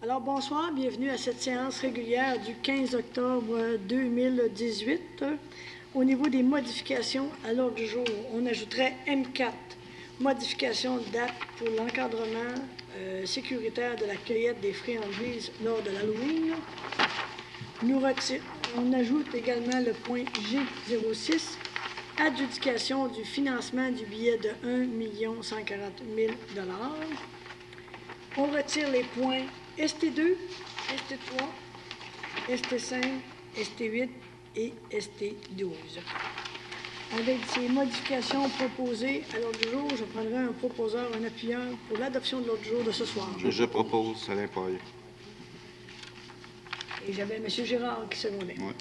Alors, bonsoir, bienvenue à cette séance régulière du 15 octobre 2018. Au niveau des modifications à l'ordre du jour, on ajouterait M4, modification de date pour l'encadrement sécuritaire de la cueillette des friandises lors de l'Halloween. On ajoute également le point G06, adjudication du financement du billet de 1 140 000 $. On retire les points ST2, ST3, ST5, ST8 et ST12. Avec ces modifications proposées à l'ordre du jour, je prendrai un proposeur, un appuyeur pour l'adoption de l'ordre du jour de ce soir. Je propose Alain Paille. Et j'avais M. Girard qui secondait. Oui.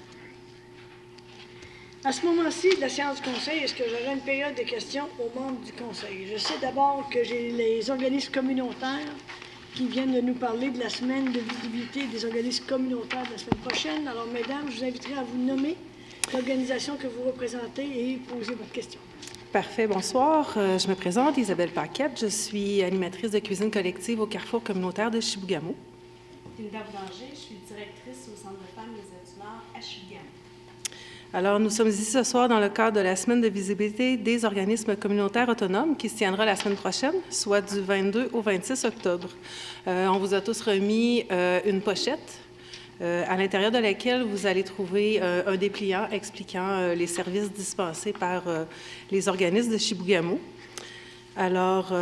À ce moment-ci de la séance du Conseil, est-ce que j'aurai une période de questions aux membres du Conseil? Je sais d'abord que j'ai les organismes communautaires qui viennent de nous parler de la semaine de visibilité des organismes communautaires de la semaine prochaine. Alors, mesdames, je vous inviterai à vous nommer l'organisation que vous représentez et poser votre question. Parfait. Bonsoir. Je me présente, Isabelle Paquette. Je suis animatrice de cuisine collective au Carrefour communautaire de Chibougamau. Linda Boulanger, je suis directrice au Centre de femmes des Îles du Nord à Chibougamau. Alors, nous sommes ici ce soir dans le cadre de la semaine de visibilité des organismes communautaires autonomes qui se tiendra la semaine prochaine, soit du 22 au 26 octobre. On vous a tous remis une pochette à l'intérieur de laquelle vous allez trouver un dépliant expliquant les services dispensés par les organismes de Chibougamau. Alors,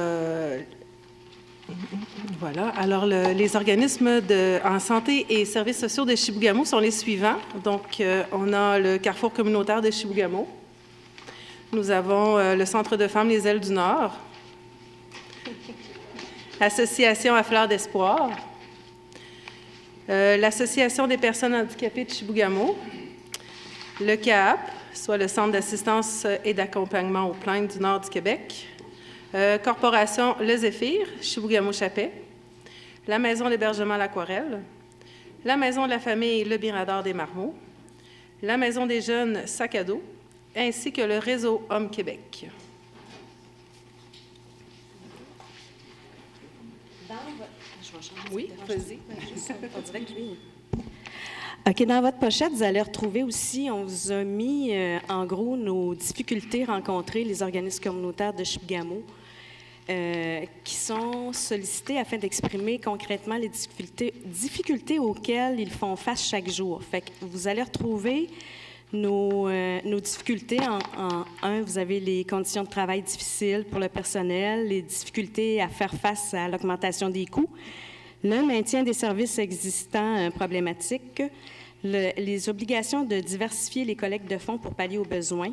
voilà. Alors, les organismes en santé et services sociaux de Chibougamau sont les suivants. Donc, on a le Carrefour communautaire de Chibougamau. Nous avons le Centre de femmes Les Ailes du Nord, l'Association à Fleurs d'Espoir, l'Association des personnes handicapées de Chibougamau, le CAAP, soit le Centre d'assistance et d'accompagnement aux plaintes du Nord du Québec, Corporation Le Zéphyr, Chibougamau-Chapais, la Maison d'hébergement L'Aquarelle, la Maison de la famille Le Mirador des Marmots, la Maison des jeunes Sac à dos, ainsi que le Réseau Hommes Québec. Oui, vas-y. On dirait que lui... OK, dans votre pochette, vous allez retrouver aussi, on vous a mis en gros nos difficultés rencontrées, les organismes communautaires de Chibougamau, qui sont sollicités afin d'exprimer concrètement les difficultés auxquelles ils font face chaque jour. Fait que vous allez retrouver nos difficultés. En un, vous avez les conditions de travail difficiles pour le personnel, les difficultés à faire face à l'augmentation des coûts, le maintien des services existants problématiques, les obligations de diversifier les collectes de fonds pour pallier aux besoins.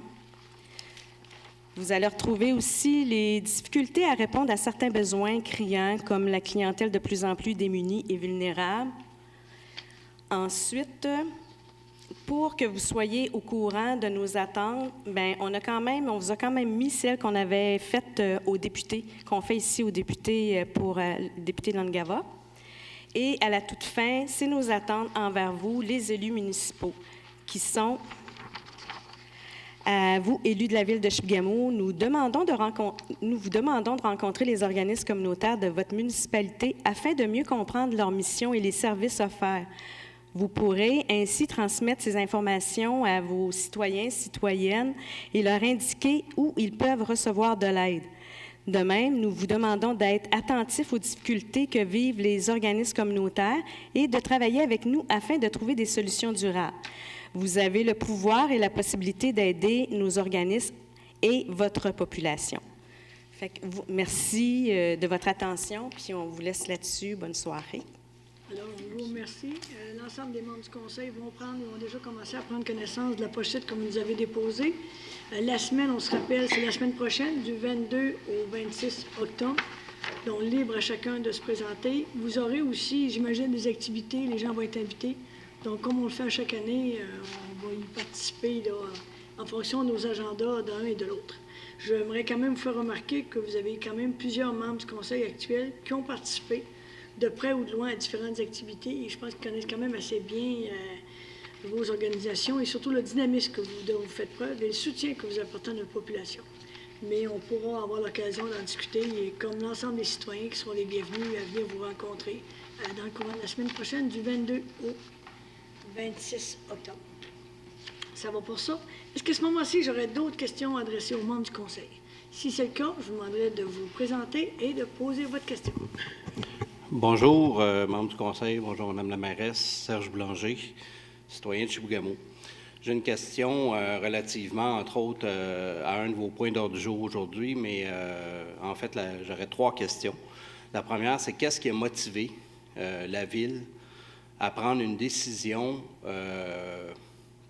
Vous allez retrouver aussi les difficultés à répondre à certains besoins criants, comme la clientèle de plus en plus démunie et vulnérable. Ensuite, pour que vous soyez au courant de nos attentes, bien, on vous a quand même mis celles qu'on avait faites aux députés, qu'on fait ici aux députés pour le député de Langava. Et à la toute fin, c'est nos attentes envers vous, les élus municipaux, qui sont... À vous, élus de la Ville de Chibougamau, nous vous demandons de rencontrer les organismes communautaires de votre municipalité afin de mieux comprendre leur mission et les services offerts. Vous pourrez ainsi transmettre ces informations à vos citoyens, citoyennes et leur indiquer où ils peuvent recevoir de l'aide. De même, nous vous demandons d'être attentifs aux difficultés que vivent les organismes communautaires et de travailler avec nous afin de trouver des solutions durables. Vous avez le pouvoir et la possibilité d'aider nos organismes et votre population. Fait que merci de votre attention, puis on vous laisse là-dessus. Bonne soirée. Alors, je vous remercie. L'ensemble des membres du Conseil vont déjà commencé à prendre connaissance de la pochette que vous nous avez déposée. La semaine, on se rappelle, c'est la semaine prochaine, du 22 au 26 octobre. Donc, libre à chacun de se présenter. Vous aurez aussi, j'imagine, des activités. Les gens vont être invités. Donc, comme on le fait à chaque année, on va y participer là, en fonction de nos agendas d'un et de l'autre. J'aimerais quand même vous faire remarquer que vous avez quand même plusieurs membres du Conseil actuel qui ont participé de près ou de loin à différentes activités et je pense qu'ils connaissent quand même assez bien vos organisations et surtout le dynamisme dont vous faites preuve et le soutien que vous apportez à notre population. Mais on pourra avoir l'occasion d'en discuter et comme l'ensemble des citoyens qui sont les bienvenus à venir vous rencontrer dans le courant de la semaine prochaine, du 22 au 26 octobre. Ça va pour ça. Est-ce qu'à ce moment-ci, j'aurais d'autres questions adressées aux membres du Conseil? Si c'est le cas, je vous demanderai de vous présenter et de poser votre question. Bonjour, membres du Conseil. Bonjour, Mme la mairesse. Serge Boulanger, citoyen de Chibougamau. J'ai une question relativement, entre autres, à un de vos points d'ordre du jour aujourd'hui, mais en fait, j'aurais 3 questions. La première, c'est qu'est-ce qui a motivé la Ville à prendre une décision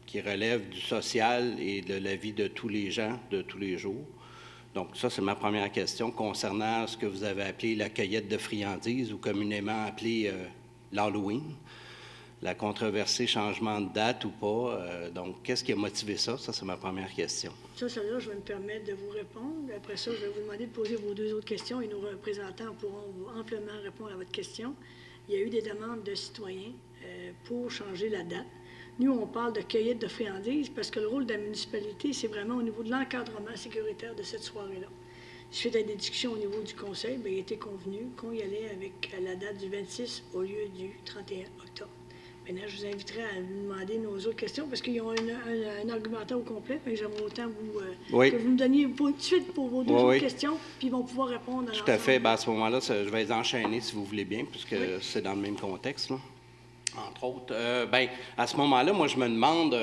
qui relève du social et de la vie de tous les gens de tous les jours? Donc, ça, c'est ma première question concernant ce que vous avez appelé la cueillette de friandises ou communément appelé l'Halloween. La controversée changement de date ou pas. Donc, qu'est-ce qui a motivé ça? Ça, c'est ma première question. Ça, celle-là, je vais me permettre de vous répondre. Après ça, je vais vous demander de poser vos 2 autres questions et nos représentants pourront amplement répondre à votre question. Il y a eu des demandes de citoyens pour changer la date. Nous, on parle de cueillette de friandises parce que le rôle de la municipalité, c'est vraiment au niveau de l'encadrement sécuritaire de cette soirée-là. Suite à des discussions au niveau du conseil, bien, il a été convenu qu'on y allait avec la date du 26 au lieu du 31 octobre. Maintenant, je vous inviterai à vous demander nos autres questions parce qu'ils ont un argumentaire au complet. J'aimerais autant que vous me donniez tout de suite pour vos 2 autres questions, puis ils vont pouvoir répondre à Tout à fait. Bien, à ce moment-là, je vais les enchaîner si vous voulez bien, puisque c'est dans le même contexte, là. Entre autres. Bien, à ce moment-là, moi, je me demande,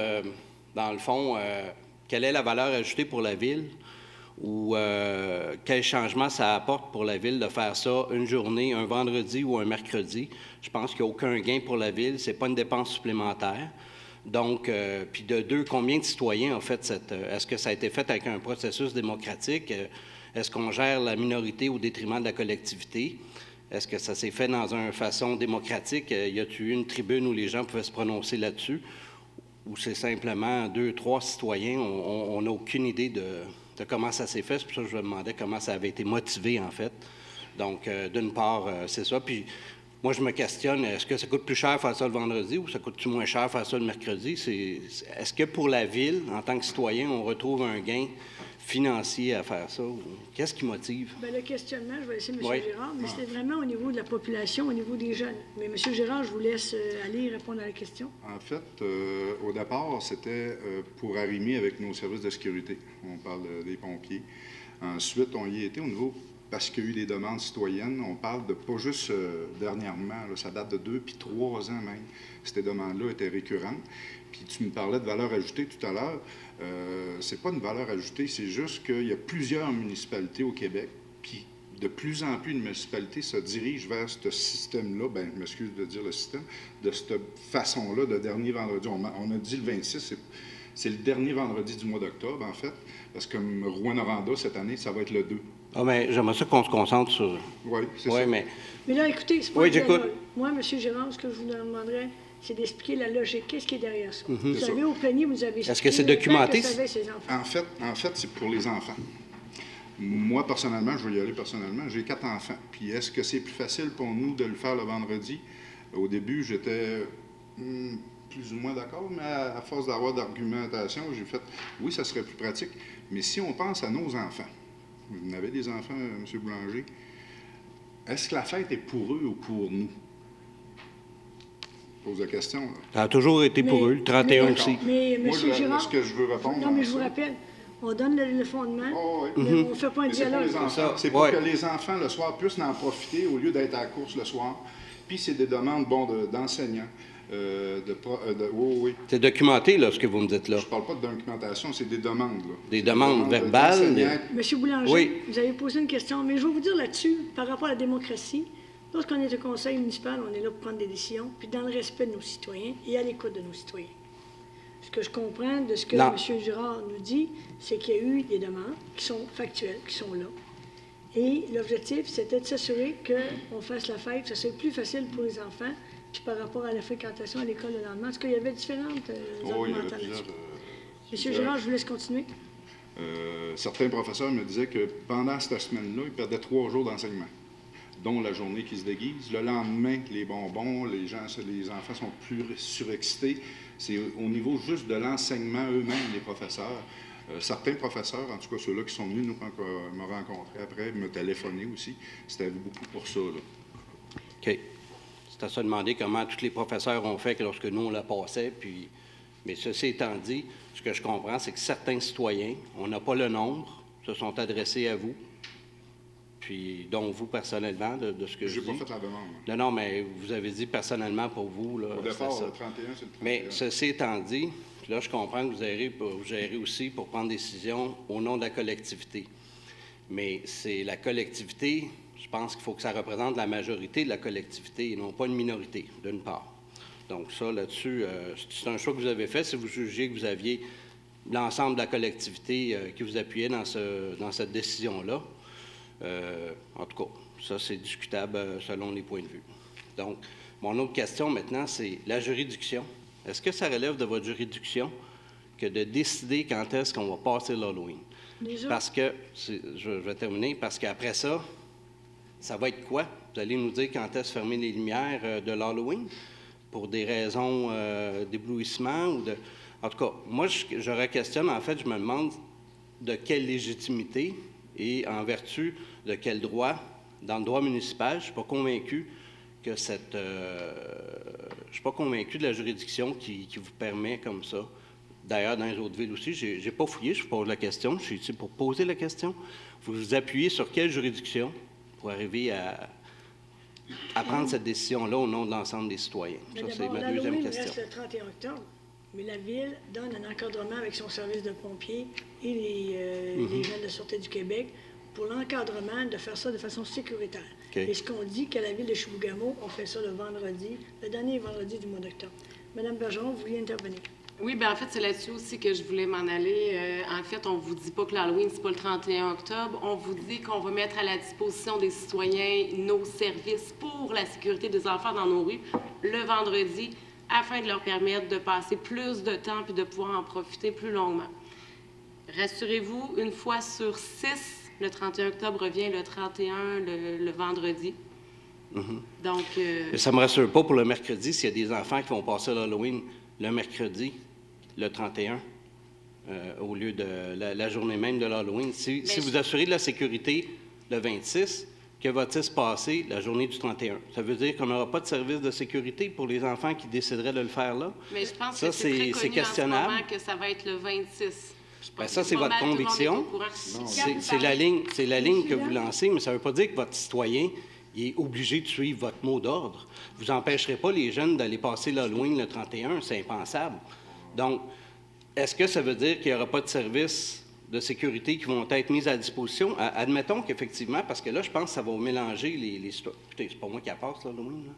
dans le fond, quelle est la valeur ajoutée pour la Ville ou quel changement ça apporte pour la Ville de faire ça une journée, un vendredi ou un mercredi. Je pense qu'il n'y a aucun gain pour la Ville. Ce n'est pas une dépense supplémentaire. Donc, puis de 2, combien de citoyens ont fait est-ce que ça a été fait avec un processus démocratique? Est-ce qu'on gère la minorité au détriment de la collectivité? Est-ce que ça s'est fait dans une façon démocratique? Y a-t-il eu une tribune où les gens pouvaient se prononcer là-dessus? Ou c'est simplement 2, 3 citoyens? On n'a aucune idée de comment ça s'est fait. C'est pour ça que je me demandais comment ça avait été motivé, en fait. Donc, d'une part, c'est ça. Puis, moi, je me questionne, est-ce que ça coûte plus cher faire ça le vendredi ou ça coûte moins cher faire ça le mercredi? Est-ce que pour la Ville, en tant que citoyen, on retrouve un gain financier à faire ça? Qu'est-ce qui motive? Bien, le questionnement, je vais laisser M. Girard, mais c'est vraiment au niveau de la population, au niveau des jeunes. Mais M. Girard, je vous laisse aller répondre à la question. En fait, au départ, c'était pour arrimer avec nos services de sécurité. On parle des pompiers. Ensuite, on y était au niveau, parce qu'il y a eu des demandes citoyennes, on parle de pas juste dernièrement, là, ça date de 2 puis 3 ans même. Ces demandes-là étaient récurrentes. Puis tu me parlais de valeur ajoutée tout à l'heure. C'est pas une valeur ajoutée, c'est juste qu'il y a plusieurs municipalités au Québec, puis de plus en plus de municipalités se dirigent vers ce système-là, bien, je m'excuse de dire le système, de cette façon-là, de dernier vendredi. On a dit le 26, c'est le dernier vendredi du mois d'octobre, en fait, parce que comme Rouyn-Noranda, cette année, ça va être le 2. Ah, mais j'aimerais ça qu'on se concentre sur... Oui, c'est ça. Mais là, écoutez, c'est pas oui, j'écoute. Moi, M. Girard, ce que je vous demanderais, c'est d'expliquer la logique. Qu'est-ce qui est derrière ça? Vous C'est savez, ça. au plénier, vous avez expliqué... Est-ce que c'est documenté? Que savaient ses enfants. En fait, c'est pour les enfants. Moi, personnellement, je vais y aller personnellement, j'ai 4 enfants. Puis est-ce que c'est plus facile pour nous de le faire le vendredi? Au début, j'étais plus ou moins d'accord, mais à force d'avoir d'argumentation, j'ai fait, oui, ça serait plus pratique. Mais si on pense à nos enfants, vous en avez des enfants, M. Boulanger, est-ce que la fête est pour eux ou pour nous? Je pose la question. Là. Ça a toujours été pour eux, le 31 aussi. Mais M. Moi, Girard... ce que je veux répondre... Non, mais je vous rappelle, on donne le fondement, oh, oui. mais on ne fait pas un Mais c'est pour dialogue. les enfants. C'est pour que les enfants, le soir, puissent en profiter au lieu d'être à la course le soir. Puis c'est des demandes d'enseignants. Oui. C'est documenté, là, ce que vous me dites là. Je ne parle pas de documentation, c'est des demandes. Là. Des demandes verbales. Monsieur Boulanger, oui. Vous avez posé une question, mais je vais vous dire là-dessus, par rapport à la démocratie, lorsqu'on est au conseil municipal, on est là pour prendre des décisions, puis dans le respect de nos citoyens et à l'écoute de nos citoyens. Ce que je comprends de ce que M. Girard nous dit, c'est qu'il y a eu des demandes qui sont factuelles, qui sont là. Et l'objectif, c'était de s'assurer qu'on fasse la fête, que ce soit plus facile pour les enfants, puis par rapport à la fréquentation à l'école le lendemain. Est-ce qu'il y avait différentes argumentations là-dessus? Monsieur Girard, je vous laisse continuer. Certains professeurs me disaient que pendant cette semaine-là, ils perdaient 3 jours d'enseignement, dont la journée qui se déguise. Le lendemain, les bonbons, les enfants sont plus surexcités. C'est au niveau juste de l'enseignement eux-mêmes, les professeurs. Certains professeurs, en tout cas ceux-là qui sont venus me rencontrer après, me téléphoner aussi, c'était beaucoup pour ça. Là. OK. c'est à se demander comment tous les professeurs ont fait que lorsque nous, on la passait. Mais ceci étant dit, ce que je comprends, c'est que certains citoyens, on n'a pas le nombre, se sont adressés à vous, puis dont vous personnellement, de ce que je dis. J'ai pas fait la demande. Non, mais vous avez dit personnellement pour vous. Là, Au départ, ça. le 31, c'est le 31. Mais ceci étant dit, puis là, je comprends que vous gérez aussi pour prendre des décisions au nom de la collectivité. Mais c'est la collectivité, je pense qu'il faut que ça représente la majorité de la collectivité et non pas une minorité, d'une part. Donc ça, là-dessus, c'est un choix que vous avez fait. Si vous jugiez que vous aviez l'ensemble de la collectivité qui vous appuyait dans cette décision-là, en tout cas, ça, c'est discutable selon les points de vue. Donc, mon autre question maintenant, c'est la juridiction. Est-ce que ça relève de votre juridiction que de décider quand est-ce qu'on va passer l'Halloween? Parce que, je vais terminer, parce qu'après ça, ça va être quoi? Vous allez nous dire quand est-ce fermer les lumières de l'Halloween pour des raisons d'éblouissement ou de... En tout cas, moi, je re-questionne, en fait, je me demande de quelle légitimité et en vertu de quel droit, dans le droit municipal, je ne suis pas convaincu que je suis pas convaincu de la juridiction qui vous permet comme ça. D'ailleurs, dans les autres villes aussi, je n'ai pas fouillé, je vous pose la question, je suis ici pour poser la question. Vous vous appuyez sur quelle juridiction pour arriver à prendre cette décision-là au nom de l'ensemble des citoyens? Ça, c'est ma deuxième question. Reste le 31 octobre, mais la Ville donne un encadrement avec son service de pompiers et les gens de la Sûreté du Québec pour l'encadrement de faire ça de façon sécuritaire. Okay. Et ce qu'on dit qu'à la Ville de Chibougamau, on fait ça le vendredi, le dernier vendredi du mois d'octobre. Madame Bergeron, vous vouliez intervenir? Oui, bien en fait, c'est là-dessus aussi que je voulais m'en aller. En fait, on ne vous dit pas que l'Halloween, c'est pas le 31 octobre. On vous dit qu'on va mettre à la disposition des citoyens nos services pour la sécurité des enfants dans nos rues le vendredi afin de leur permettre de passer plus de temps puis de pouvoir en profiter plus longuement. Rassurez-vous, une fois sur 6, le 31 octobre revient le 31, le vendredi. Donc... Ça ne me rassure pas pour le mercredi s'il y a des enfants qui vont passer l'Halloween le mercredi, le 31, au lieu de la journée même de l'Halloween. Si vous assurez de la sécurité le 26, que va-t-il se passer la journée du 31? Ça veut dire qu'on n'aura pas de service de sécurité pour les enfants qui décideraient de le faire là? Mais je pense que c'est très connu questionnable. en ce moment que ça va être le 26. Bien, ça, c'est votre conviction. C'est la ligne que vous lancez, mais ça ne veut pas dire que votre citoyen il est obligé de suivre votre mot d'ordre. Vous n'empêcherez pas les jeunes d'aller passer l'Halloween le 31, c'est impensable. Donc, est-ce que ça veut dire qu'il n'y aura pas de services de sécurité qui vont être mis à disposition? Admettons qu'effectivement, parce que là, je pense que ça va mélanger les... Écoutez, c'est pas moi qui la passe, l'Halloween, là.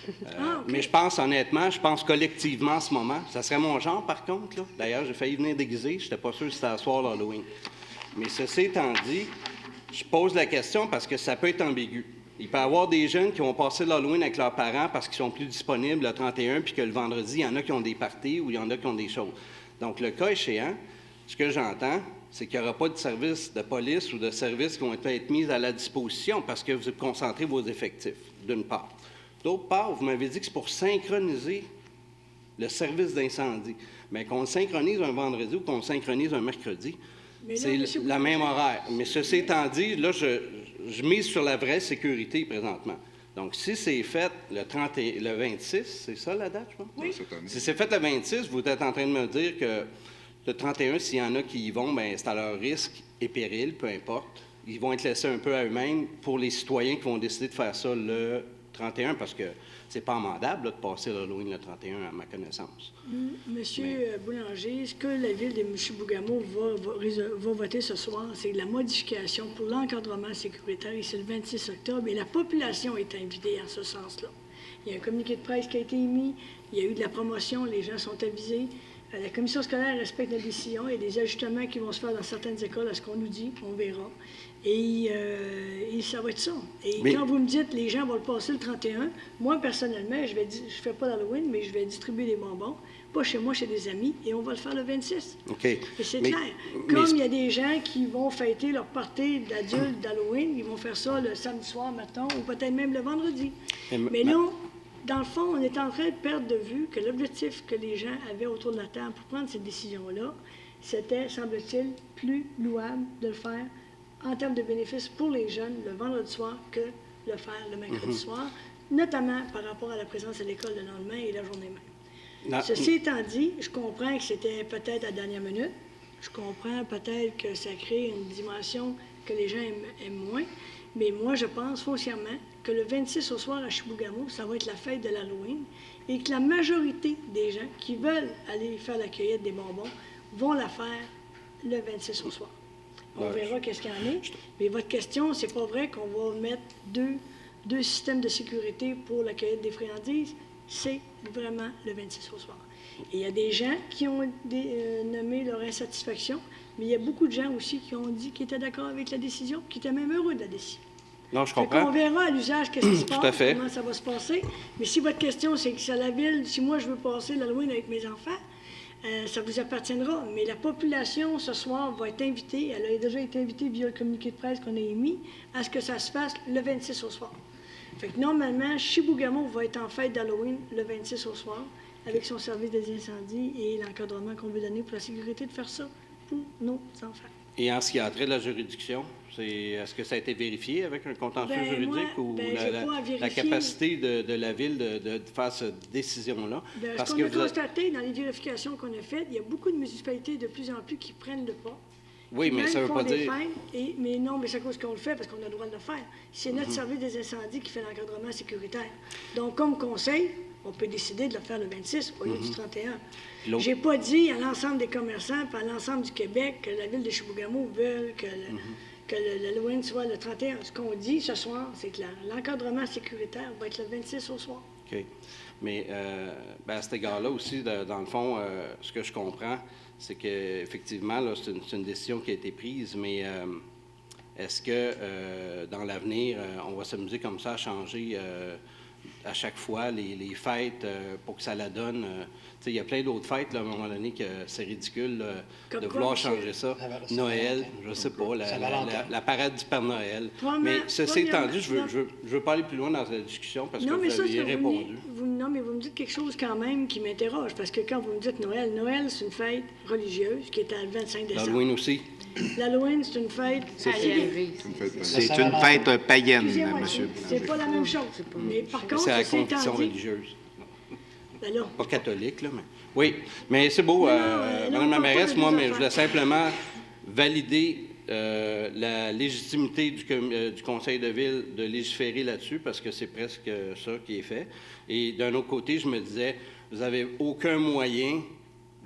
Okay. Mais je pense collectivement en ce moment. Ça serait mon genre, par contre. Là. D'ailleurs, j'ai failli venir déguisé. Je n'étais pas sûr si c'était à soir l'Halloween. Mais ceci étant dit, je pose la question parce que ça peut être ambigu. Il peut y avoir des jeunes qui vont passer l'Halloween avec leurs parents parce qu'ils sont plus disponibles le 31, puis que le vendredi, il y en a qui ont des parties ou il y en a qui ont des choses. Donc, le cas échéant, ce que j'entends, c'est qu'il n'y aura pas de services de police ou de services qui vont être mis à la disposition parce que vous concentrez vos effectifs, d'une part. D'autre part, vous m'avez dit que c'est pour synchroniser le service d'incendie. Mais qu'on le synchronise un vendredi ou qu'on le synchronise un mercredi, c'est la même horaire. Mais ceci étant dit, là, je mise sur la vraie sécurité présentement. Donc, si c'est fait le 26, c'est ça la date, je pense? Oui. Si c'est fait le 26, vous êtes en train de me dire que le 31, s'il y en a qui y vont, bien, c'est à leur risque et péril, peu importe. Ils vont être laissés un peu à eux-mêmes pour les citoyens qui vont décider de faire ça le 31, parce que c'est pas amendable là, de passer l'Halloween le 31, à ma connaissance. Monsieur Boulanger, ce que la Ville de Chibougamau va voter ce soir, c'est la modification pour l'encadrement sécuritaire, et c'est le 26 octobre, et la population est invitée en ce sens-là. Il y a un communiqué de presse qui a été émis, il y a eu de la promotion, les gens sont avisés. La commission scolaire respecte la décision. Il y a des ajustements qui vont se faire dans certaines écoles à ce qu'on nous dit, on verra. Et ça va être ça. Et quand vous me dites les gens vont le passer le 31, moi, personnellement, je fais pas d'Halloween, mais je vais distribuer des bonbons, pas chez moi, chez des amis, et on va le faire le 26. OK. Et c'est clair. Comme il y a des gens qui vont fêter leur party d'adultes d'Halloween, ils vont faire ça le samedi soir, mettons, ou peut-être même le vendredi. Mais là, dans le fond, on est en train de perdre de vue que l'objectif que les gens avaient autour de la table pour prendre cette décision-là, c'était, semble-t-il, plus louable de le faire en termes de bénéfices pour les jeunes le vendredi soir que le faire le mercredi soir, notamment par rapport à la présence à l'école le lendemain et la journée même. Non. Ceci étant dit, je comprends que c'était peut-être à la dernière minute. Je comprends peut-être que ça crée une dimension que les gens aiment moins. Mais moi, je pense foncièrement que le 26 au soir à Chibougamau, ça va être la fête de l'Halloween et que la majorité des gens qui veulent aller faire la cueillette des bonbons vont la faire le 26 au soir. On verra qu'est-ce qu'il y en a. Mais votre question, c'est pas vrai qu'on va mettre deux systèmes de sécurité pour la cueillette des friandises. C'est vraiment le 26 au soir. Et il y a des gens qui ont nommé leur insatisfaction, mais il y a beaucoup de gens aussi qui ont dit qu'ils étaient d'accord avec la décision, qui étaient même heureux de la décision. Non, je comprends. On verra à l'usage qu'est-ce qui se Tout à passe, fait. comment ça va se passer. Mais si votre question, c'est que c'est à la ville, si moi je veux passer l'Halloween avec mes enfants, ça vous appartiendra. Mais la population, ce soir, va être invitée, elle a déjà été invitée via le communiqué de presse qu'on a émis, à ce que ça se fasse le 26 au soir. Fait que normalement, Chibougamau va être en fête d'Halloween le 26 au soir, avec son service des incendies et l'encadrement qu'on veut donner pour la sécurité de faire ça pour nos enfants. Et en ce qui a trait de la juridiction, est-ce que ça a été vérifié avec un contentieux Ben, juridique moi, ou ben, j'ai pas à la vérifier. capacité de la Ville de faire cette décision-là? Bien, Parce ce que qu'on a vous êtes- constaté dans les vérifications qu'on a faites, il y a beaucoup de municipalités de plus en plus qui prennent le pas. Oui, qui mais même ça veut font pas des dire... fêtes, mais non, mais c'est à cause qu'on le fait, parce qu'on a le droit de le faire. C'est notre service des incendies qui fait l'encadrement sécuritaire. Donc, comme conseil, on peut décider de le faire le 26 au lieu du 31. L'autre- J'ai pas dit à l'ensemble des commerçants et à l'ensemble du Québec que la ville de Chibougamau veut que l'Halloween soit le 31. Ce qu'on dit ce soir, c'est que l'encadrement sécuritaire va être le 26 au soir. OK. Mais à cet égard-là aussi, dans le fond, ce que je comprends, c'est qu'effectivement, c'est une décision qui a été prise, mais est-ce que dans l'avenir, on va s'amuser comme ça à changer à chaque fois les fêtes pour que ça la donne? Tu sais, il y a plein d'autres fêtes, là, à un moment donné, que c'est ridicule Comme de quoi, vouloir monsieur? changer ça. Noël, je sais pas, la parade du Père Noël. Premièrement- Mais ceci étant dit, premièrement- je veux pas aller plus loin dans la discussion parce que Non, mais vous ça, aviez c'est répondu. non, mais vous me dites quelque chose quand même qui m'interroge, parce que quand vous me dites Noël, Noël, c'est une fête religieuse qui est à le 25 décembre. L'Halloween aussi. L'Halloween, c'est une fête civique. C'est une fête païenne, Excusez-moi, monsieur. c'est pas la même chose. Mais par contre, C'est la ceci étant conviction dit, religieuse. ben là, Pas catholique, là, mais... Oui, mais c'est beau, Non, Madame on la parle pas mairesse, de moi, deux mais je affaires. voulais simplement valider la légitimité du conseil de ville de légiférer là-dessus, parce que c'est presque ça qui est fait. Et d'un autre côté, je me disais, vous n'avez aucun moyen...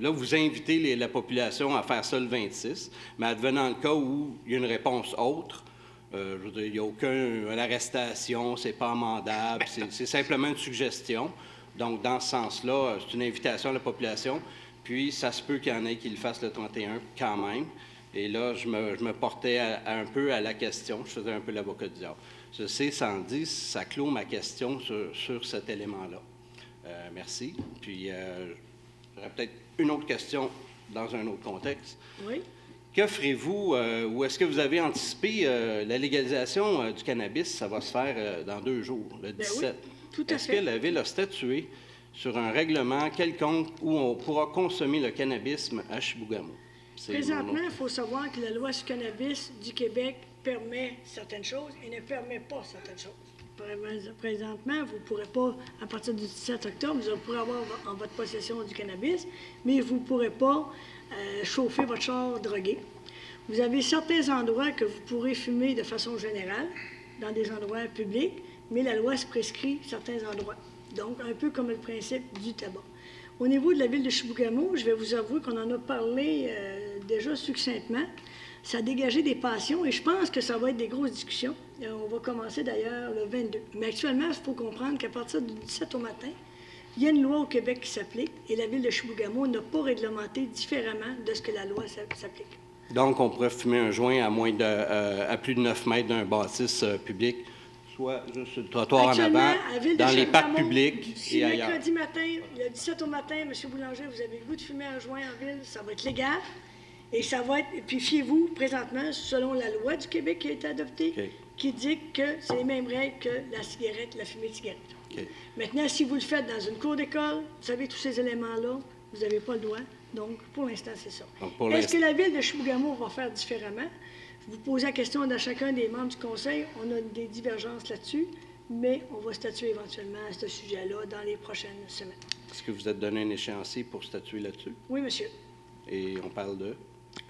Là, vous invitez la population à faire ça le 26, mais advenant le cas où il y a une réponse autre, je veux dire, il n'y a aucune arrestation, c'est pas amendable, c'est simplement une suggestion. Donc, dans ce sens-là, c'est une invitation à la population. Puis, ça se peut qu'il y en ait qui le fassent le 31 quand même. Et là, je me portais un peu à la question. Je faisais un peu l'avocat du diable. Ceci étant dit, ça clôt ma question sur cet élément-là. Merci. Puis, j'aurais peut-être une autre question dans un autre contexte. oui. Que ferez-vous, ou est-ce que vous avez anticipé la légalisation du cannabis? Ça va se faire dans 2 jours, le 17. oui, tout à Est-ce fait. que la Ville a statué sur un règlement quelconque où on pourra consommer le cannabis à Chibougamau? C'est Présentement, il faut savoir que la loi sur le cannabis du Québec permet certaines choses et ne permet pas certaines choses. Présentement, vous ne pourrez pas, à partir du 17 octobre, vous pourrez avoir en votre possession du cannabis, mais vous ne pourrez pas chauffer votre char drogué. Vous avez certains endroits que vous pourrez fumer de façon générale, dans des endroits publics, mais la loi se prescrit certains endroits. Donc, un peu comme le principe du tabac. Au niveau de la ville de Chibougamau, je vais vous avouer qu'on en a parlé déjà succinctement. Ça a dégagé des passions et je pense que ça va être des grosses discussions. On va commencer d'ailleurs le 22. Mais actuellement, il faut comprendre qu'à partir du 17 au matin, il y a une loi au Québec qui s'applique et la ville de Chibougamau n'a pas réglementé différemment de ce que la loi s'applique. Donc, on pourrait fumer un joint à plus de 9 mètres d'un bâtisse public, soit juste sur le trottoir en Actuellement, avant, à la ville de dans les parcs Chibougamau, publics si et ailleurs. mercredi matin, le 17 au matin, M. Boulanger, vous avez le goût de fumer un joint en ville, ça va être légal. Et ça va être, puis fiez-vous, présentement, selon la loi du Québec qui a été adoptée, OK. qui dit que c'est les mêmes règles que la cigarette, la fumée de cigarette. OK. Maintenant, si vous le faites dans une cour d'école, vous savez tous ces éléments-là, vous n'avez pas le droit. Donc, pour l'instant, c'est ça. Donc, pour Est-ce l'instant- que la ville de Chibougamau va faire différemment? Vous posez la question à chacun des membres du conseil. On a des divergences là-dessus. mais on va statuer éventuellement à ce sujet-là dans les prochaines semaines. Est-ce que vous êtes donné un échéancier pour statuer là-dessus? Oui, monsieur. Et on parle de?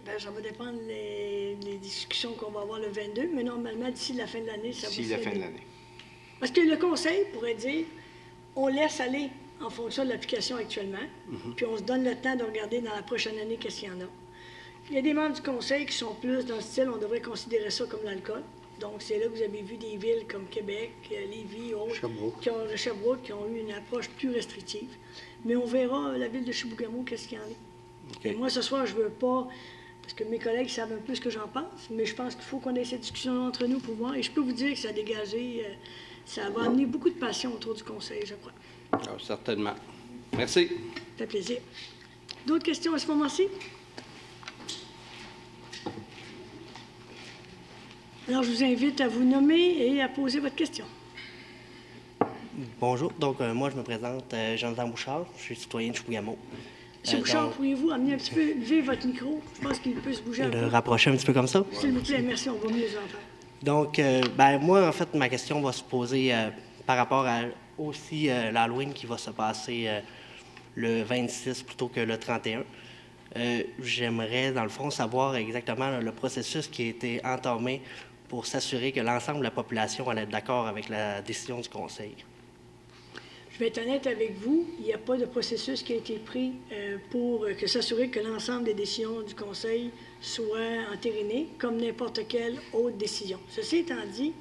Bien, ça va dépendre les discussions qu'on va avoir le 22, mais normalement, d'ici la fin de l'année, ça va se D'ici la fin de régler. l'année. Parce que le conseil pourrait dire, on laisse aller en fonction de l'application actuellement, puis on se donne le temps de regarder dans la prochaine année qu'est-ce qu'il y en a. Il y a des membres du conseil qui sont plus dans le style, on devrait considérer ça comme l'alcool. Donc, c'est là que vous avez vu des villes comme Québec, Lévis, autres, Sherbrooke, qui ont eu une approche plus restrictive. Mais on verra la ville de Chibougamau, qu'est-ce qu'il y en a. OK. Et moi, ce soir, je veux pas, parce que mes collègues savent un peu ce que j'en pense, mais je pense qu'il faut qu'on ait cette discussion entre nous pour voir. Et je peux vous dire que ça a dégagé, ça va amener beaucoup de passion autour du conseil, je crois. Ah, certainement. Merci. Ça fait plaisir. D'autres questions à ce moment-ci? Alors, je vous invite à vous nommer et à poser votre question. Bonjour, donc moi je me présente, Jonathan Bouchard, je suis citoyen de Chibougamau. M. Bouchard, pourriez-vous amener un petit peu, lever votre micro? Je pense qu'il peut se bouger un Le peu. rapprocher un petit peu comme ça. S'il vous plaît, merci, on va mieux entendre. Donc, moi en fait, ma question va se poser par rapport à aussi l'Halloween qui va se passer le 26 plutôt que le 31. J'aimerais, dans le fond, savoir exactement le processus qui a été entamé pour s'assurer que l'ensemble de la population allait être d'accord avec la décision du Conseil. Je vais être honnête avec vous, il n'y a pas de processus qui a été pris pour s'assurer que l'ensemble des décisions du Conseil soient entérinées, comme n'importe quelle autre décision. Ceci étant dit,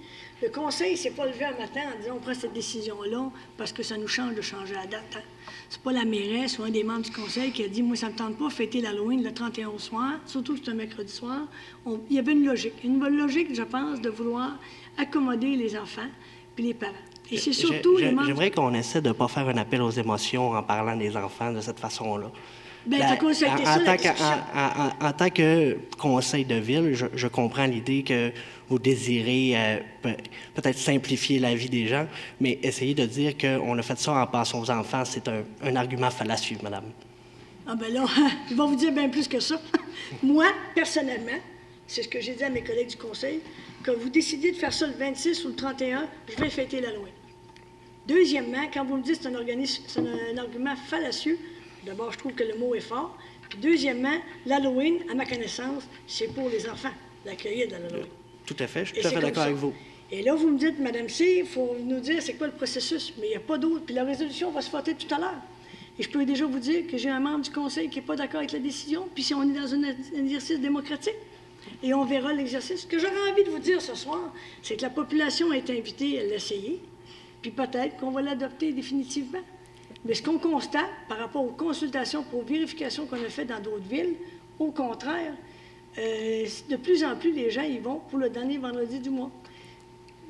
le Conseil ne s'est pas levé un matin en disant on prend cette décision-là parce que ça nous change de changer la date. Hein. C'est pas la mairesse ou un des membres du Conseil qui a dit moi, ça ne me tente pas de fêter l'Halloween le 31 au soir, surtout que c'est un mercredi soir. Il y avait une logique, je pense, de vouloir accommoder les enfants puis les parents. Et c'est surtout les membres... J'aimerais qu'on essaie de ne pas faire un appel aux émotions en parlant des enfants de cette façon-là. Bien, ça a été ça, la discussion. En tant que conseil de ville, je comprends l'idée que vous désirez peut-être simplifier la vie des gens, mais essayer de dire qu'on a fait ça en pensant aux enfants, c'est un argument fallacieux, madame. Ah ben là, je vais vous dire bien plus que ça. Moi, personnellement, c'est ce que j'ai dit à mes collègues du conseil, que vous décidez de faire ça le 26 ou le 31, je vais fêter l'Halloween. Deuxièmement, quand vous me dites que c'est un argument fallacieux, d'abord, je trouve que le mot est fort. Puis deuxièmement, l'Halloween, à ma connaissance, c'est pour les enfants, l'accueillir de l'Halloween. Tout à fait, je suis Et tout à c'est fait comme d'accord ça. avec vous. Et là, vous me dites, Madame C, il faut nous dire c'est quoi le processus, mais il n'y a pas d'autre. Puis la résolution va se voter tout à l'heure. Et je peux déjà vous dire que j'ai un membre du conseil qui n'est pas d'accord avec la décision, puis si on est dans un exercice démocratique, et on verra l'exercice. Ce que j'aurais envie de vous dire ce soir, c'est que la population est invitée à l'essayer, puis peut-être qu'on va l'adopter définitivement. Mais ce qu'on constate par rapport aux consultations pour vérification qu'on a fait dans d'autres villes, au contraire, de plus en plus, les gens y vont pour le dernier vendredi du mois.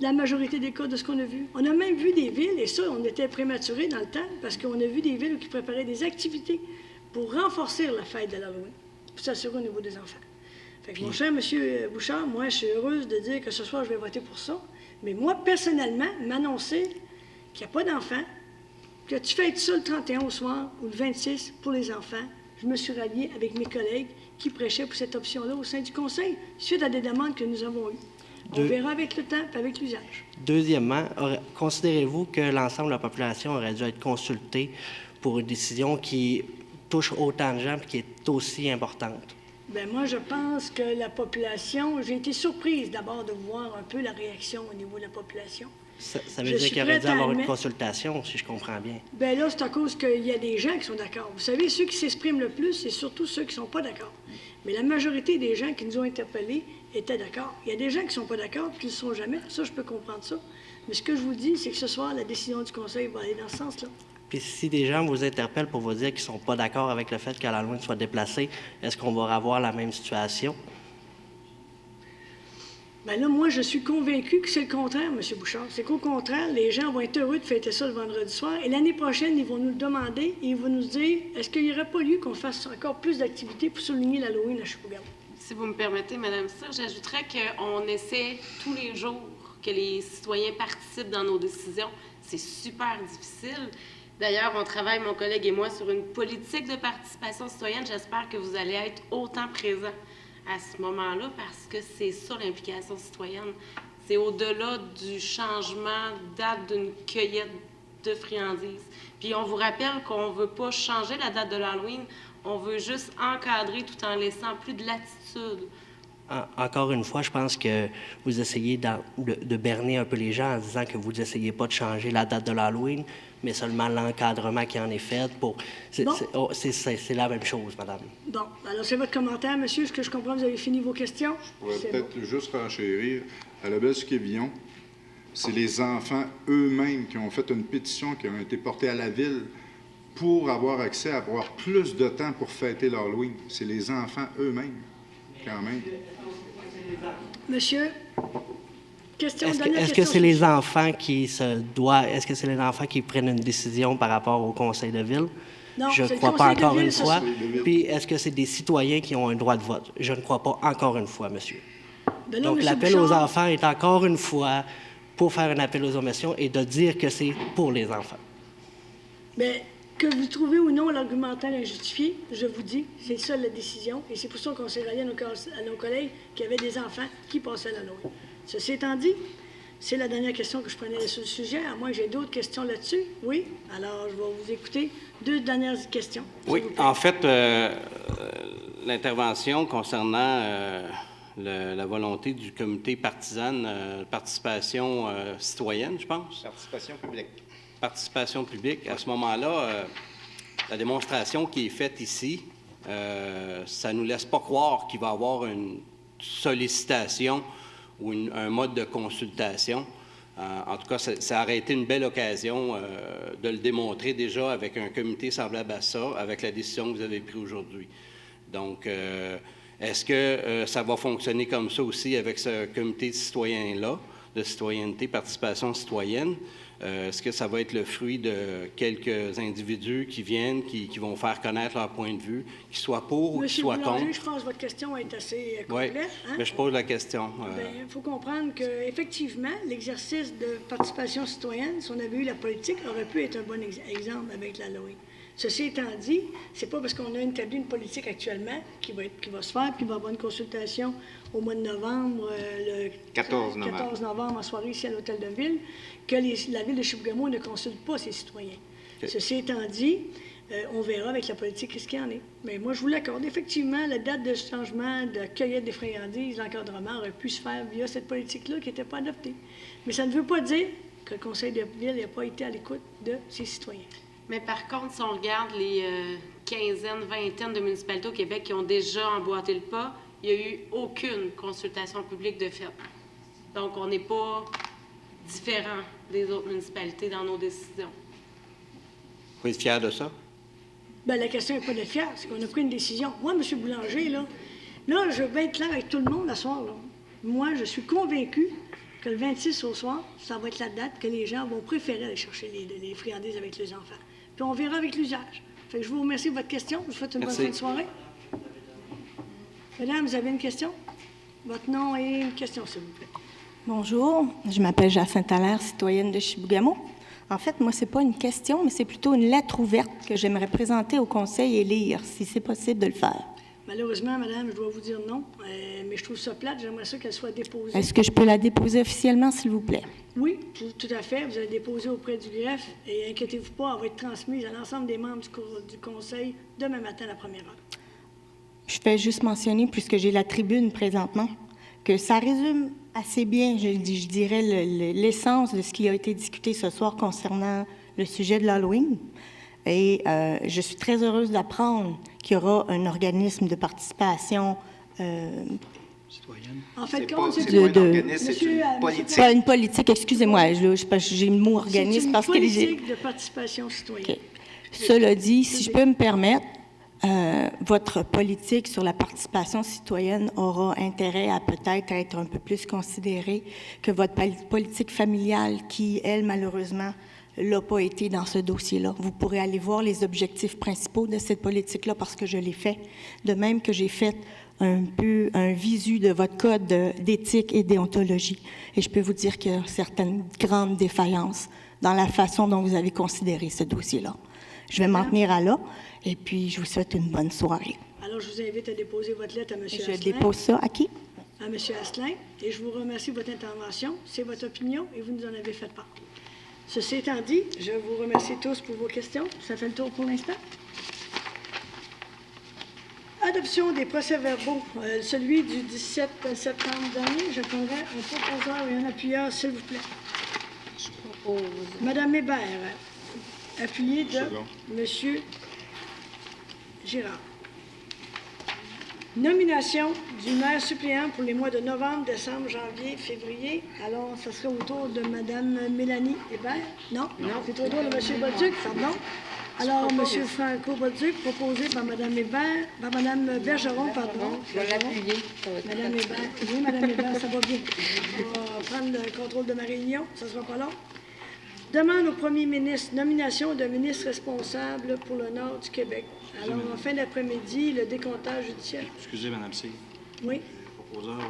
La majorité des cas de ce qu'on a vu. On a même vu des villes, et ça, on était prématurés dans le temps, parce qu'on a vu des villes qui préparaient des activités pour renforcer la fête de l'Halloween, pour s'assurer au niveau des enfants. Fait que, mon cher M. Bouchard, moi, je suis heureuse de dire que ce soir, je vais voter pour ça. Mais moi, personnellement, m'annoncer qu'il n'y a pas d'enfants, que tu fêtes ça le 31 au soir ou le 26 pour les enfants, je me suis ralliée avec mes collègues qui prêchaient pour cette option-là au sein du Conseil, suite à des demandes que nous avons eues. On verra avec le temps et avec l'usage. Deuxièmement, considérez-vous que l'ensemble de la population aurait dû être consultée pour une décision qui touche autant de gens et qui est aussi importante? Bien, moi, je pense que la population... J'ai été surprise d'abord de voir un peu la réaction au niveau de la population. Ça veut dire qu'il aurait dû avoir une consultation, si je comprends bien. Bien là, c'est à cause qu'il y a des gens qui sont d'accord. Vous savez, ceux qui s'expriment le plus, c'est surtout ceux qui ne sont pas d'accord. Mais la majorité des gens qui nous ont interpellés étaient d'accord. Il y a des gens qui ne sont pas d'accord et qui ne le sont jamais. Ça, je peux comprendre ça. Mais ce que je vous dis, c'est que ce soir, la décision du Conseil va aller dans ce sens-là. Puis si des gens vous interpellent pour vous dire qu'ils ne sont pas d'accord avec le fait que l'Halloween soit déplacé, est-ce qu'on va avoir la même situation? Bien là, moi, je suis convaincue que c'est le contraire, M. Bouchard. C'est qu'au contraire, les gens vont être heureux de fêter ça le vendredi soir. Et l'année prochaine, ils vont nous le demander et ils vont nous dire est-ce qu'il n'y aurait pas lieu qu'on fasse encore plus d'activités pour souligner l'Halloween à Chibougamau? Si vous me permettez, Mme Cyr, j'ajouterais qu'on essaie tous les jours que les citoyens participent dans nos décisions. C'est super difficile. D'ailleurs, on travaille, mon collègue et moi, sur une politique de participation citoyenne. J'espère que vous allez être autant présents à ce moment-là parce que c'est ça l'implication citoyenne. C'est au-delà du changement de date d'une cueillette de friandises. Puis on vous rappelle qu'on ne veut pas changer la date de l'Halloween, on veut juste encadrer tout en laissant plus de latitude. Encore une fois, je pense que vous essayez de berner un peu les gens en disant que vous n'essayez pas de changer la date de l'Halloween, mais seulement l'encadrement qui en est fait pour... C'est la même chose, madame. Bon, alors c'est votre commentaire, monsieur. Ce que je comprends, vous avez fini vos questions? Je pourrais peut-être juste renchérir. À la Belle Quévillon, c'est les enfants eux-mêmes qui ont fait une pétition qui a été portée à la ville pour avoir accès à avoir plus de temps pour fêter l'Halloween. C'est les enfants eux-mêmes, quand même. Monsieur, question, dernière Est-ce question. que c'est les enfants qui est-ce que c'est les enfants qui prennent une décision par rapport au conseil de ville? Non, Je ne c'est le crois pas conseil de encore ville, une ça, fois. c'est- Puis est-ce que c'est des citoyens qui ont un droit de vote? Je ne crois pas encore une fois, monsieur. Ben non, Donc monsieur l'appel aux Bouchard. enfants est encore une fois pour faire un appel aux omissions et de dire que c'est pour les enfants. Mais que vous trouvez ou non l'argumentaire injustifié, je vous dis, c'est ça la décision. Et c'est pour ça qu'on s'est rallié à nos collègues qui avaient des enfants qui passaient la loi. Ceci étant dit, c'est la dernière question que je prenais sur le sujet, à moins que j'ai d'autres questions là-dessus. Oui? Alors, je vais vous écouter. 2 dernières questions. s'il Oui, vous plaît. en fait, l'intervention concernant la volonté du comité partisan, participation citoyenne, je pense. Participation publique. Participation publique. À ce moment-là, la démonstration qui est faite ici, ça ne nous laisse pas croire qu'il va y avoir une sollicitation ou un mode de consultation. En tout cas, ça aurait été une belle occasion de le démontrer déjà avec un comité semblable à ça, avec la décision que vous avez prise aujourd'hui. Donc, est-ce que ça va fonctionner comme ça aussi avec ce comité de citoyens-là, de citoyenneté, participation citoyenne? Est-ce que ça va être le fruit de quelques individus qui viennent, qui vont faire connaître leur point de vue, qu'ils soient pour ou qu'ils Monsieur soient Boulanger, contre? je pense que votre question est assez Oui, complète. Hein? mais je pose la question. Il faut comprendre qu'effectivement, l'exercice de participation citoyenne, si on avait eu la politique, aurait pu être un bon exemple avec la loi. Ceci étant dit, c'est pas parce qu'on a établi une politique actuellement qui va se faire, puis il va y avoir une consultation au mois de novembre, le 14 novembre. 14 novembre, en soirée ici à l'Hôtel de Ville, que la Ville de Chibougamau ne consulte pas ses citoyens. OK. Ceci étant dit, on verra avec la politique ce qu'il y en est. Mais moi, je vous l'accorde. Effectivement, la date de changement de cueillette des friandises, l'encadrement aurait pu se faire via cette politique-là qui n'était pas adoptée. Mais ça ne veut pas dire que le Conseil de Ville n'a pas été à l'écoute de ses citoyens. Mais par contre, si on regarde les quinzaines, vingtaines de municipalités au Québec qui ont déjà emboîté le pas, il n'y a eu aucune consultation publique de fait. Donc, on n'est pas différent des autres municipalités dans nos décisions. Vous êtes fiers de ça? Bien, la question n'est pas d'être fier, c'est qu'on a pris une décision. Moi, M. Boulanger, là, je vais être clair avec tout le monde ce soir. Là. Moi, je suis convaincu que le 26 au soir, ça va être la date que les gens vont préférer aller chercher les friandises avec les enfants. Puis on verra avec l'usage. Fait que je vous remercie de votre question. Je vous souhaite une Merci. bonne fin de soirée. Madame, vous avez une question? Votre nom et une question, s'il vous plaît. Bonjour, je m'appelle Jacinthe Allaire, citoyenne de Chibougamau. En fait, moi, ce n'est pas une question, mais c'est plutôt une lettre ouverte que j'aimerais présenter au conseil et lire, si c'est possible de le faire. Malheureusement, madame, je dois vous dire non, mais je trouve ça plate. J'aimerais ça qu'elle soit déposée. Est-ce que je peux la déposer officiellement, s'il vous plaît? Oui, tout à fait. Vous allez déposer auprès du greffe et inquiétez-vous pas, elle va être transmise à l'ensemble des membres du conseil demain matin à la première heure. Je fais juste mentionner, puisque j'ai la tribune présentement, que ça résume assez bien, je dirais, l'essence de ce qui a été discuté ce soir concernant le sujet de l'Halloween. Et je suis très heureuse d'apprendre qu'il y aura un organisme de participation Citoyenne. En fait, C'est comme pas, c'est c'est pas un de- organisme, c'est Monsieur, une monsieur politique. pas une politique, excusez-moi, j'ai le mot c'est organisme une parce que politique de participation citoyenne. OK. Cela dit, si je peux me permettre, votre politique sur la participation citoyenne aura intérêt à peut-être être un peu plus considérée que votre politique familiale qui, elle, malheureusement, l'a pas été dans ce dossier-là. Vous pourrez aller voir les objectifs principaux de cette politique-là parce que je l'ai fait, de même que j'ai fait un peu un visu de votre code d'éthique et déontologie. Et je peux vous dire qu'il y a certaines grandes défaillances dans la façon dont vous avez considéré ce dossier-là. Je vais m'en tenir à là, et puis je vous souhaite une bonne soirée. Alors, je vous invite à déposer votre lettre à M. Je Asselin. dépose ça à qui? à M. Asselin et je vous remercie de votre intervention. C'est votre opinion et vous nous en avez fait part. Ceci étant dit, je vous remercie tous pour vos questions. Ça fait le tour pour l'instant. Adoption des procès-verbaux. Celui du 17 septembre dernier, je prendrai un proposeur et un appuyeur, s'il vous plaît. Je propose. Madame Hébert, appuyé de Second. Monsieur Girard. Nomination du maire suppléant pour les mois de novembre, décembre, janvier, février. Alors, ce serait au tour de Madame Mélanie Hébert. Non, c'est au tour de Monsieur Bolduc, pardon. Alors, Monsieur Franco Bolduc, proposé par Madame Hébert, par Madame Bergeron, pardon. Je vais l'appuyer. Madame Hébert, oui, Madame Hébert, ça va bien. On va prendre le contrôle de ma réunion, ça ne sera pas long. Demande au premier ministre, nomination de ministre responsable pour le nord du Québec. Alors, en fin d'après-midi, le décomptage judiciaire. Excusez, Mme C. Oui. Proposeur, là.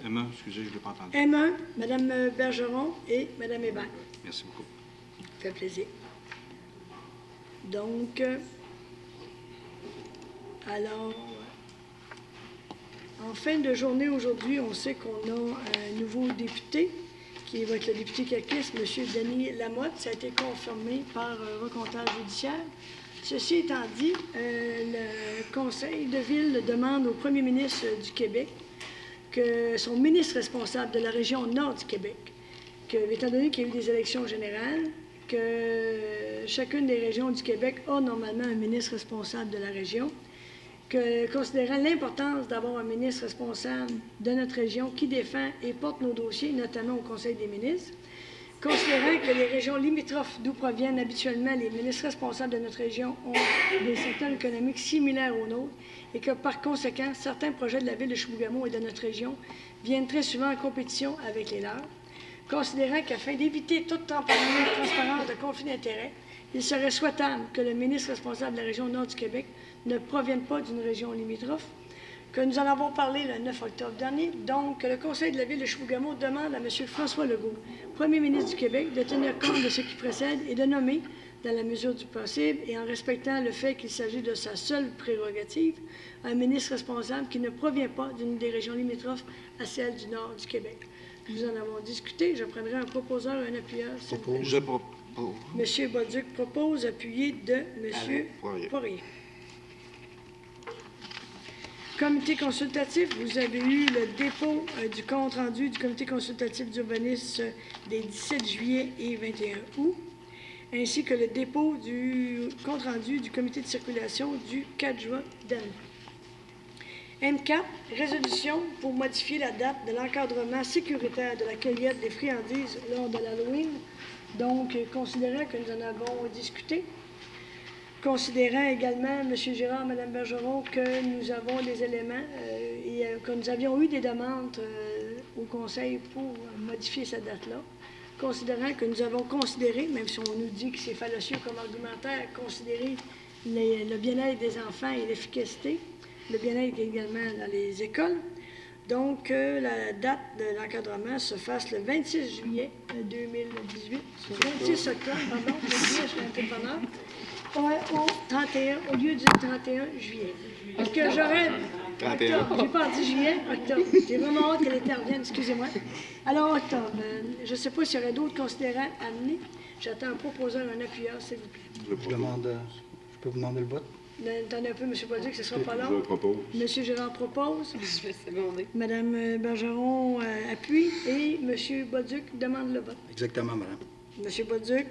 Emma, excusez, je ne l'ai pas entendu. M1, Mme Bergeron et Mme Hébert. Merci beaucoup. Ça fait plaisir. Donc, alors, en fin de journée aujourd'hui, on sait qu'on a un nouveau député qui va être le député caquiste, M. Denis Lamotte. Ça a été confirmé par recomptage judiciaire. Ceci étant dit, le conseil de ville demande au premier ministre du Québec que son ministre responsable de la région nord du Québec, que, étant donné qu'il y a eu des élections générales, que chacune des régions du Québec a normalement un ministre responsable de la région, que, considérant l'importance d'avoir un ministre responsable de notre région qui défend et porte nos dossiers, notamment au Conseil des ministres, considérant que les régions limitrophes d'où proviennent habituellement les ministres responsables de notre région ont des secteurs économiques similaires aux nôtres et que, par conséquent, certains projets de la ville de Chibougamau et de notre région viennent très souvent en compétition avec les leurs, considérant qu'afin d'éviter toute transparence de conflit d'intérêts, il serait souhaitable que le ministre responsable de la région nord du Québec ne provienne pas d'une région limitrophe, que nous en avons parlé le 9 octobre dernier, donc que le Conseil de la ville de Chibougamau demande à M. François Legault, premier ministre du Québec, de tenir compte de ce qui précède et de nommer, dans la mesure du possible et en respectant le fait qu'il s'agit de sa seule prérogative, un ministre responsable qui ne provient pas d'une des régions limitrophes à celle du nord du Québec. Nous en avons discuté. Je prendrai un proposeur et un appuyeur. Je propose. M. Bolduc propose, appuyé de M. Poirier. Comité consultatif, vous avez eu le dépôt du compte-rendu du comité consultatif d'urbanisme des 17 juillet et 21 août, ainsi que le dépôt du compte-rendu du comité de circulation du 4 juin dernier. M4, résolution pour modifier la date de l'encadrement sécuritaire de la cueillette des friandises lors de l'Halloween. Donc, considérant que nous en avons discuté, considérant également, M. Girard, Mme Bergeron, que nous avons des éléments et que nous avions eu des demandes au Conseil pour modifier cette date-là, considérant que nous avons considéré, même si on nous dit que c'est fallacieux comme argumentaire, considérer le bien-être des enfants et l'efficacité, le bien-être également dans les écoles. Donc, la date de l'encadrement se fasse le 26 juillet 2018, 26 octobre, pardon, je suis un peu bonheur, au lieu du 31 juillet. Parce que j'aurais... 31. Octobre, j'ai pas dit juillet, octobre. J'ai vraiment hâte que l'été revienne, excusez-moi. Alors, octobre, je ne sais pas s'il y aurait d'autres considérants à amener. J'attends un proposeur, un appuyeur, s'il vous plaît. Je peux vous demander le vote? Attendez un peu, M. Bolduc, ce ne sera pas Je long. propose. M. Girard propose. Je vais seconder. Mme Bergeron appuie et M. Bolduc demande le vote. Exactement, madame. M. Bolduc,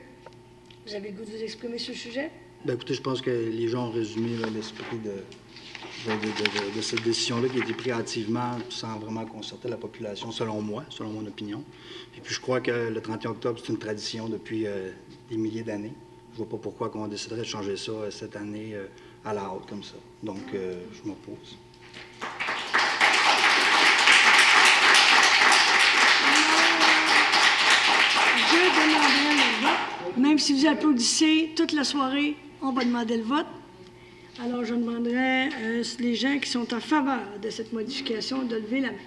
vous avez le goût de vous exprimer sur le sujet? Bien, écoutez, je pense que les gens ont résumé l'esprit de cette décision-là qui a été prise hâtivement sans vraiment concerter la population, selon moi, selon mon opinion. Et puis, je crois que le 31 octobre, c'est une tradition depuis des milliers d'années. Je ne vois pas pourquoi on déciderait de changer ça cette année à la hâte comme ça. Donc, je m'oppose. Je demanderai le vote. Même si vous applaudissez toute la soirée, on va demander le vote. Alors, je demanderai les gens qui sont en faveur de cette modification de lever la main.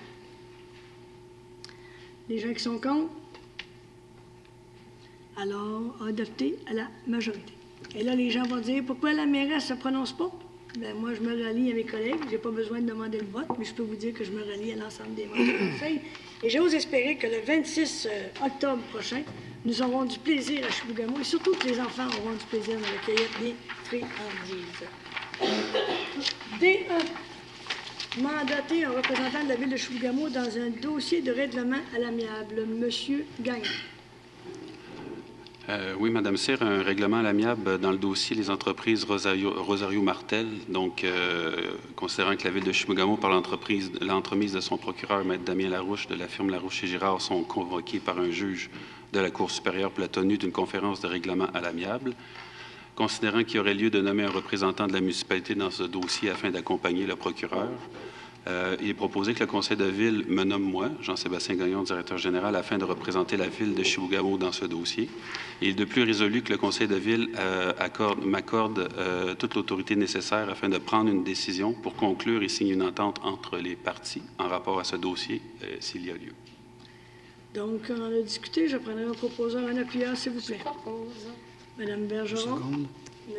Les gens qui sont contre? Alors, adopté à la majorité. Et là, les gens vont dire, pourquoi la mairesse ne se prononce pas? Bien, moi, je me rallie à mes collègues. Je n'ai pas besoin de demander le vote, mais je peux vous dire que je me rallie à l'ensemble des membres du Conseil. Et j'ose espérer que le 26 octobre prochain, nous aurons du plaisir à Chibougamau et surtout que les enfants auront du plaisir de recueillir des friandises. D1. Mandater un représentant de la Ville de Chibougamau dans un dossier de règlement à l'amiable. Monsieur Gagnon. Oui, Madame Cyr, un règlement à l'amiable dans le dossier les entreprises Rosario Martel. Donc, considérant que la Ville de Chibougamau, par l'entremise de son procureur, Maître Damien Larouche, de la firme Larouche et Girard, sont convoqués par un juge de la Cour supérieure pour la tenue d'une conférence de règlement à l'amiable. Considérant qu'il y aurait lieu de nommer un représentant de la municipalité dans ce dossier afin d'accompagner le procureur, il est proposé que le conseil de ville me nomme moi, Jean-Sébastien Gagnon, directeur général, afin de représenter la ville de Chibougamau dans ce dossier. Il est de plus résolu que le conseil de ville m'accorde toute l'autorité nécessaire afin de prendre une décision pour conclure et signer une entente entre les parties en rapport à ce dossier, s'il y a lieu. Donc, on a discuté. Je prendrai un proposeur, un appuyeur, s'il vous plaît. Madame Bergeron.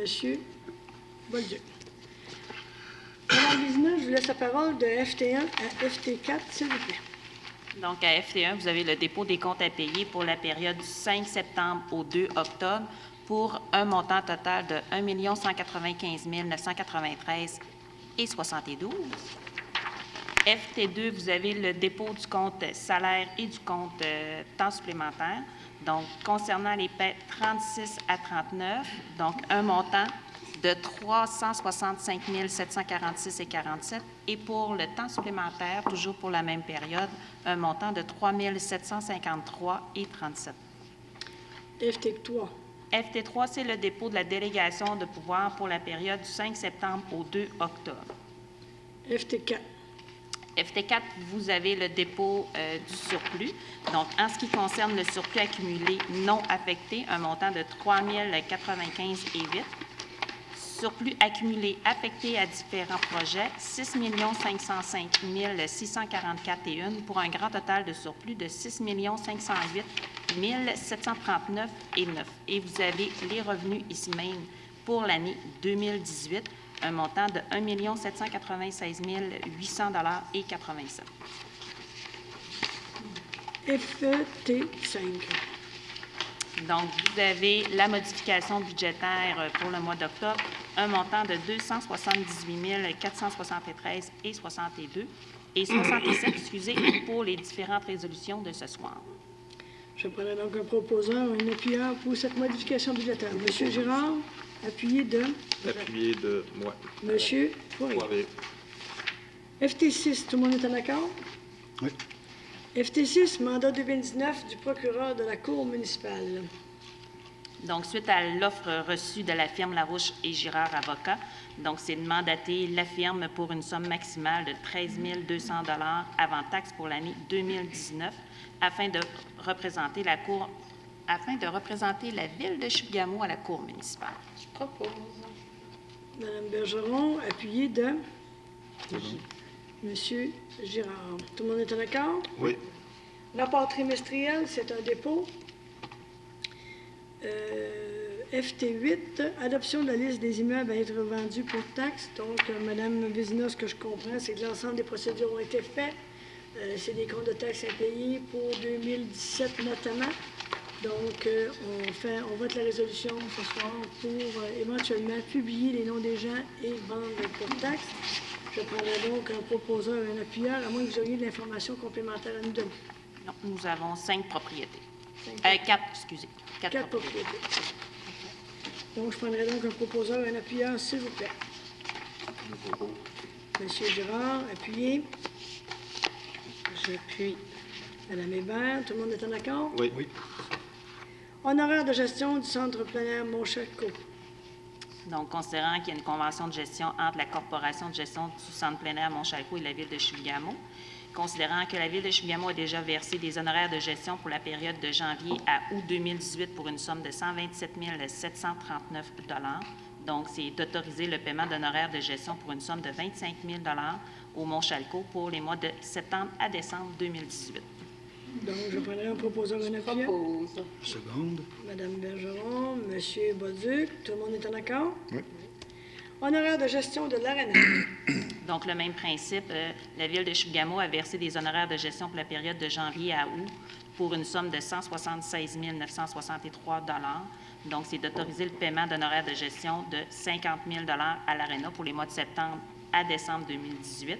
Monsieur Bolduc. Madame Vizina, je vous laisse la parole de FT1 à FT4, s'il vous plaît. Donc, à FT1, vous avez le dépôt des comptes à payer pour la période du 5 septembre au 2 octobre pour un montant total de 1 195 993,72 $. FT2, vous avez le dépôt du compte salaire et du compte temps supplémentaire. Donc, concernant les paies 36 à 39, donc un montant de 365 746,47 $. Et pour le temps supplémentaire, toujours pour la même période, un montant de 3 753,37 $. FT3. FT3, c'est le dépôt de la délégation de pouvoir pour la période du 5 septembre au 2 octobre. FT4. FT4, vous avez le dépôt du surplus. Donc, en ce qui concerne le surplus accumulé non affecté, un montant de 3 095,08 $. Surplus accumulé affecté à différents projets, 6 505 644,1 $ pour un grand total de surplus de 6 508 739,9 $. Et vous avez les revenus ici même pour l'année 2018, un montant de 1 796 800,87 $. FT5. Donc, vous avez la modification budgétaire pour le mois d'octobre, un montant de 278 473,62 et 67, excusez, pour les différentes résolutions de ce soir. Je prendrai donc un proposeur, un appuyeur pour cette modification budgétaire. Monsieur Girard, appuyé de... Appuyé de moi. Monsieur Poirier. FT6, tout le monde est en accord? Oui. FT6, mandat 2019 du procureur de la Cour municipale. Donc, suite à l'offre reçue de la firme Larouche et Girard Avocats, donc c'est de mandater la firme pour une somme maximale de 13 200 $ avant taxe pour l'année 2019 afin de représenter la Cour, afin de représenter la ville de Chibougamau à la Cour municipale. Je propose. Madame Bergeron, appuyé de... Monsieur Girard. Tout le monde est en accord? Oui. Rapport trimestriel, c'est un dépôt. FT8, adoption de la liste des immeubles à être vendus pour taxes. Donc, Madame Vézina, ce que je comprends, c'est que l'ensemble des procédures ont été faites. C'est des comptes de taxes impayés pour 2017 notamment. Donc, on vote la résolution ce soir pour éventuellement publier les noms des gens et vendre pour taxes. Je prendrai donc un proposeur et un appuyeur, à moins que vous auriez de l'information complémentaire à nous donner. Non, nous avons 5 propriétés. 4, excusez. 4 propriétés. Donc, je prendrai donc un proposeur et un appuyeur, s'il vous plaît. Monsieur Girard, appuyez. J'appuie. Madame Hébert, tout le monde est en accord? Oui. Oui. Honoraire de gestion du centre plein air Montchalco. Donc, considérant qu'il y a une convention de gestion entre la Corporation de gestion du centre plein air Montchalco et la Ville de Chibougamau, considérant que la Ville de Chibougamau a déjà versé des honoraires de gestion pour la période de janvier à août 2018 pour une somme de 127 739 $. Donc, c'est d'autoriser le paiement d'honoraires de gestion pour une somme de 25 000 $ au Montchalco pour les mois de septembre à décembre 2018. Donc, je prendrai un proposeur et un appuyeur. Seconde. Madame Bergeron, Monsieur Bolduc, tout le monde est en accord? Oui. Honoraires de gestion de l'ARENA. Donc, le même principe, la Ville de Chibougamau a versé des honoraires de gestion pour la période de janvier à août pour une somme de 176 963 $. Donc, c'est d'autoriser le paiement d'honoraires de gestion de 50 000 $ à l'ARENA pour les mois de septembre à décembre 2018.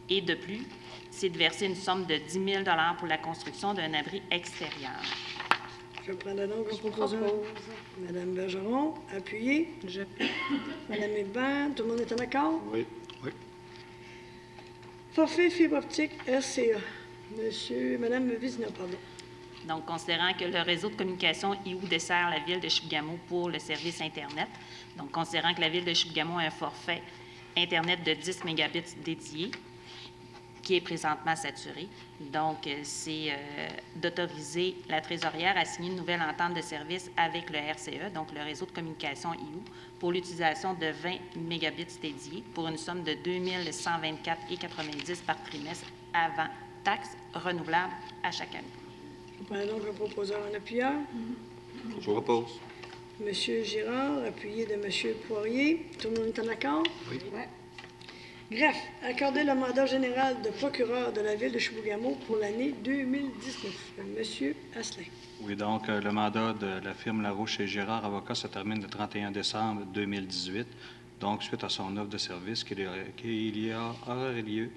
Et de plus, c'est de verser une somme de 10 000 $ pour la construction d'un abri extérieur. Je prendrai donc un proposant. Madame Bergeron, appuyez. Madame Hébert, tout le monde est en accord? Oui. Oui. Forfait fibre optique RCA. Madame Vizina, pardon. Donc, considérant que le réseau de communication IOU dessert la Ville de Chibougamau pour le service Internet, donc considérant que la Ville de Chibougamau a un forfait Internet de 10 mégabits dédié, qui est présentement saturé. Donc, c'est d'autoriser la trésorière à signer une nouvelle entente de service avec le RCE, donc le réseau de communication IOU, pour l'utilisation de 20 mégabits dédiés pour une somme de 2 124,90 par trimestre avant taxes renouvelables à chaque année. Je prends donc un proposeur en appuyeur. Je propose. Monsieur Girard, appuyé de Monsieur Poirier. Tout le monde est en accord? Oui. Greffe, accorder le mandat général de procureur de la Ville de Chibougamau pour l'année 2019. Monsieur Asselin. Oui, donc le mandat de la firme Larouche et Girard Avocats se termine le 31 décembre 2018. Donc, suite à son offre de service, qu'il y aurait lieu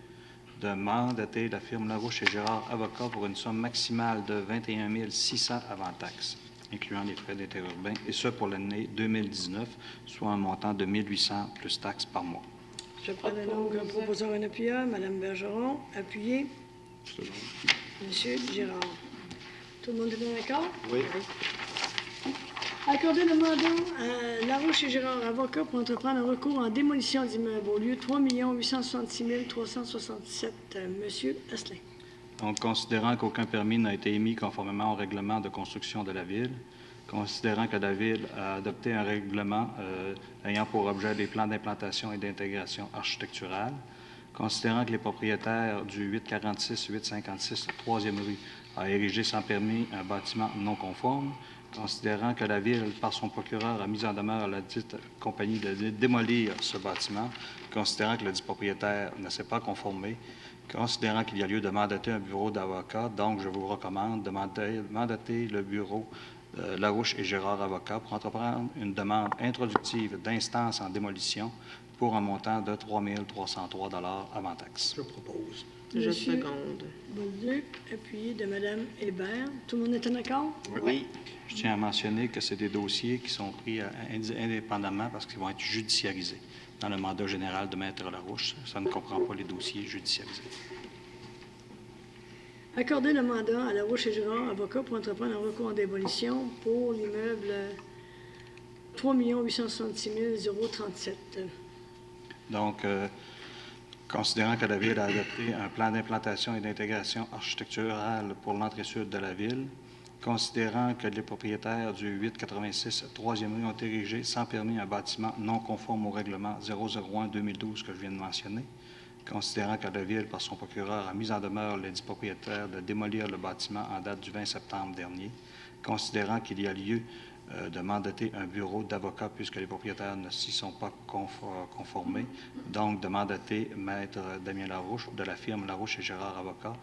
de mandater la firme Larouche et Girard Avocats pour une somme maximale de 21 600 avant taxes, incluant les frais d'interurbain, et ce pour l'année 2019, soit un montant de 1 800 plus taxes par mois. Je prends donc un proposeur en appuyeur. Madame Bergeron, appuyé. Monsieur Girard. Tout le monde est d'accord? Oui. Accorder le mandat à Larouche et Girard Avocats pour entreprendre un recours en démolition d'immeubles au lieu 3 866 367. Monsieur Asselin. Donc, considérant qu'aucun permis n'a été émis conformément au règlement de construction de la Ville, considérant que la Ville a adopté un règlement ayant pour objet des plans d'implantation et d'intégration architecturale, considérant que les propriétaires du 846-856 3e rue a érigé sans permis un bâtiment non conforme, considérant que la Ville, par son procureur, a mis en demeure à la dite compagnie de démolir ce bâtiment, considérant que le dit propriétaire ne s'est pas conformé, considérant qu'il y a lieu de mandater un bureau d'avocats, donc je vous recommande de mandater le bureau Larouche et Girard Avocats pour entreprendre une demande introductive d'instance en démolition pour un montant de 3 303 $ avant taxe. Je propose. Je seconde. Bolduc, appuyé de Mme Hébert. Tout le monde est en accord? Oui. Je tiens à mentionner que c'est des dossiers qui sont pris indépendamment parce qu'ils vont être judiciarisés. Dans le mandat général de Maître Larouche, ça ne comprend pas les dossiers judiciarisés. Accorder le mandat à Larouche et Girard Avocats pour entreprendre un recours en démolition pour l'immeuble 3 866 037. Donc, considérant que la Ville a adopté un plan d'implantation et d'intégration architecturale pour l'entrée sud de la Ville, considérant que les propriétaires du 886 3e rue ont érigé sans permis un bâtiment non conforme au règlement 001-2012 que je viens de mentionner, considérant que la Ville, par son procureur, a mis en demeure les dix propriétaires de démolir le bâtiment en date du 20 septembre dernier, considérant qu'il y a lieu de mandater un bureau d'avocats puisque les propriétaires ne s'y sont pas conformés, donc de mandater Maître Damien Larouche de la firme Larouche et Girard Avocats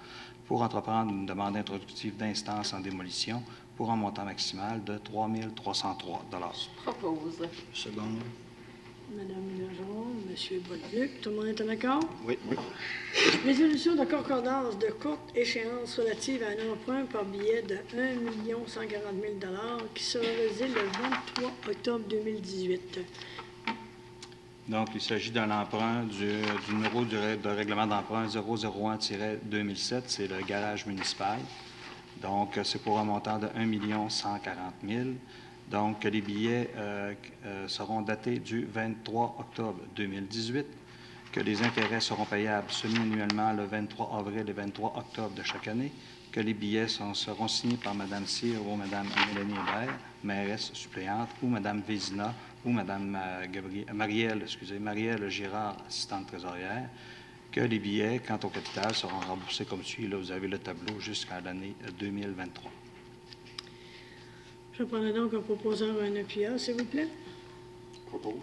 pour entreprendre une demande introductive d'instance en démolition pour un montant maximal de 3 303 $. Propose. Seconde. Madame Bergeron, Monsieur Bolduc, tout le monde est en accord? Oui. Résolution de concordance de courte échéance relative à un emprunt par billet de 1 140 000 $ qui sera réalisé le 23 octobre 2018. Donc, il s'agit d'un emprunt du numéro de règlement d'emprunt 001-2007, c'est le garage municipal. Donc, c'est pour un montant de 1 140 000 $. Donc, les billets seront datés du 23 octobre 2018, que les intérêts seront payables semi-annuellement le 23 avril et 23 octobre de chaque année, que les billets seront signés par Mme Cyr ou Mme Mélanie Hébert, mairesse suppléante, ou Mme Vézina, ou Mme Marielle Girard, assistante trésorière, que les billets, quant au capital, seront remboursés comme suit. Là, vous avez le tableau jusqu'à l'année 2023. Je prendrai donc un proposeur ou un appuyeur, s'il vous plaît. Propose.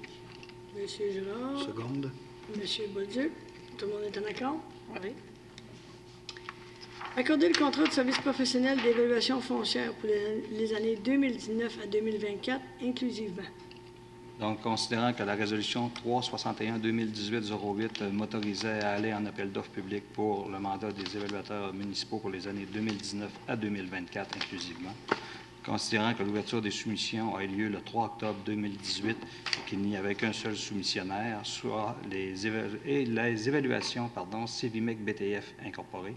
Monsieur Girard. Seconde. Monsieur Bolduc. Tout le monde est en accord? Oui. Accorder le contrat de service professionnel d'évaluation foncière pour les années 2019 à 2024 inclusivement. Donc, considérant que la résolution 361-2018-08 m'autorisait à aller en appel d'offres public pour le mandat des évaluateurs municipaux pour les années 2019 à 2024 inclusivement, considérant que l'ouverture des soumissions a eu lieu le 3 octobre 2018 et qu'il n'y avait qu'un seul soumissionnaire, soit les évaluations Civimec BTF incorporées,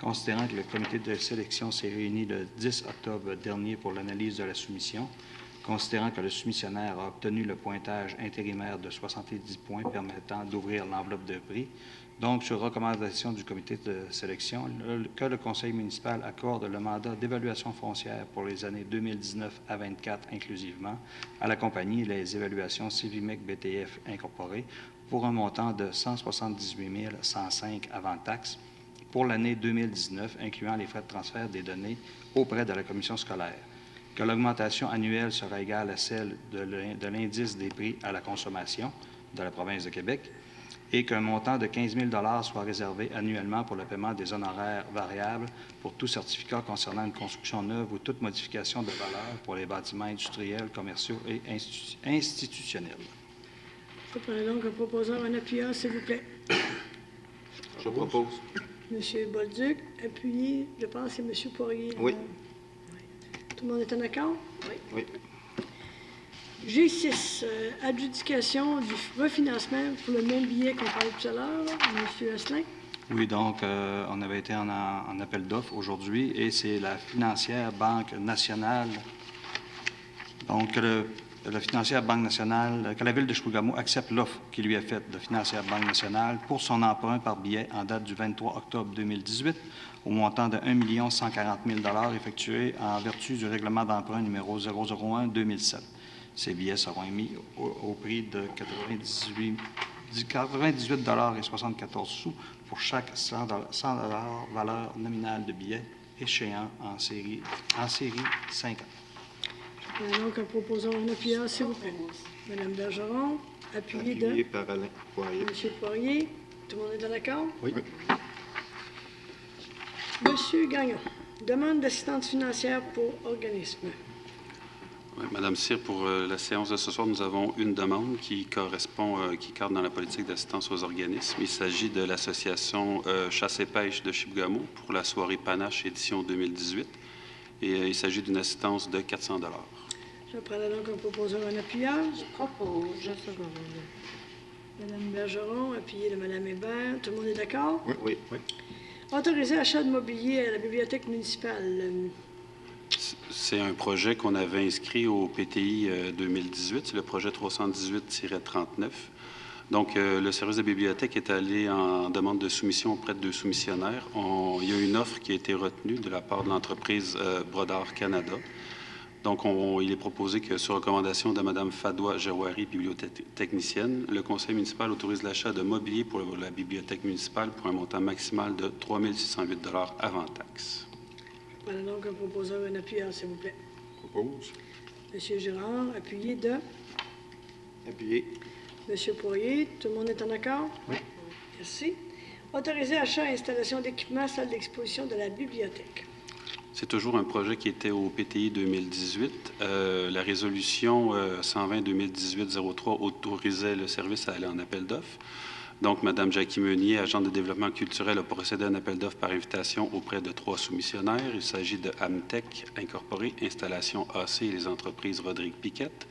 considérant que le comité de sélection s'est réuni le 10 octobre dernier pour l'analyse de la soumission, considérant que le soumissionnaire a obtenu le pointage intérimaire de 70 points permettant d'ouvrir l'enveloppe de prix. Donc, sur recommandation du comité de sélection, que le conseil municipal accorde le mandat d'évaluation foncière pour les années 2019 à 2024 inclusivement à la compagnie Les Évaluations Civimec BTF incorporées pour un montant de 178 105 avant taxes pour l'année 2019, incluant les frais de transfert des données auprès de la commission scolaire. Que l'augmentation annuelle sera égale à celle de l'indice des prix à la consommation de la province de Québec et qu'un montant de 15 000 soit réservé annuellement pour le paiement des honoraires variables pour tout certificat concernant une construction neuve ou toute modification de valeur pour les bâtiments industriels, commerciaux et institutionnels. Je prends donc un proposeur, un appuyeur, s'il vous plaît. Je propose. Monsieur Bolduc, appuyé, je pense, c'est Monsieur Poirier. Oui. Tout le monde est en accord? Oui. G6, adjudication du refinancement pour le même billet qu'on parlait tout à l'heure, Monsieur Asselin. Oui, donc, on avait été en appel d'offres aujourd'hui et c'est la financière Banque nationale. Donc, la financière Banque nationale, que la Ville de Chibougamau accepte l'offre qui lui est faite de financière Banque nationale pour son emprunt par billet en date du 23 octobre 2018 au montant de 1 140 000 effectué en vertu du règlement d'emprunt numéro 001-2007. Ces billets seront émis au prix de 98,74 pour chaque 100 valeur nominale de billets échéant en série 5 ans. Donc, un proposant, un appuyeur, s'il vous plaît. Madame Bergeron, appuyé Appuyé par Alain Poirier. Monsieur Poirier. Tout le monde est en accord? Oui. Monsieur Gagnon, demande d'assistance financière pour organisme. Oui, Madame Cyr, pour la séance de ce soir, nous avons une demande qui correspond, qui cadre dans la politique d'assistance aux organismes. Il s'agit de l'association Chasse et Pêche de Chibougamau pour la soirée Panache édition 2018. Et il s'agit d'une assistance de 400 $. Je prendrai donc un proposeur, un appuyeur. Je propose. Je seconde. Madame Bergeron, appuyé de Madame Hébert. Tout le monde est d'accord? Oui. Autoriser achat de mobilier à la bibliothèque municipale. C'est un projet qu'on avait inscrit au PTI 2018, c'est le projet 318-39. Donc, le service de bibliothèque est allé en demande de soumission auprès de 2 soumissionnaires. Il y a une offre qui a été retenue de la part de l'entreprise Brodard Canada. Donc, il est proposé que, sur recommandation de Mme Fadoua Jawari, bibliotechnicienne, le conseil municipal autorise l'achat de mobilier pour la bibliothèque municipale pour un montant maximal de 3 608 $ avant taxe. Voilà donc un proposeur, un appuyeur, s'il vous plaît. Propose. Monsieur Girard, appuyé de Appuyé. Monsieur Poirier. Tout le monde est en accord? Oui. Merci. Autoriser achat et installation d'équipements, salle d'exposition de la bibliothèque. C'est toujours un projet qui était au PTI 2018. La résolution 120-2018-03 autorisait le service à aller en appel d'offres. Donc, Mme Jackie Meunier, agente de développement culturel, a procédé à un appel d'offres par invitation auprès de 3 soumissionnaires. Il s'agit de Amtech Incorporé, Installation AC et les entreprises Rodrigue Piquette.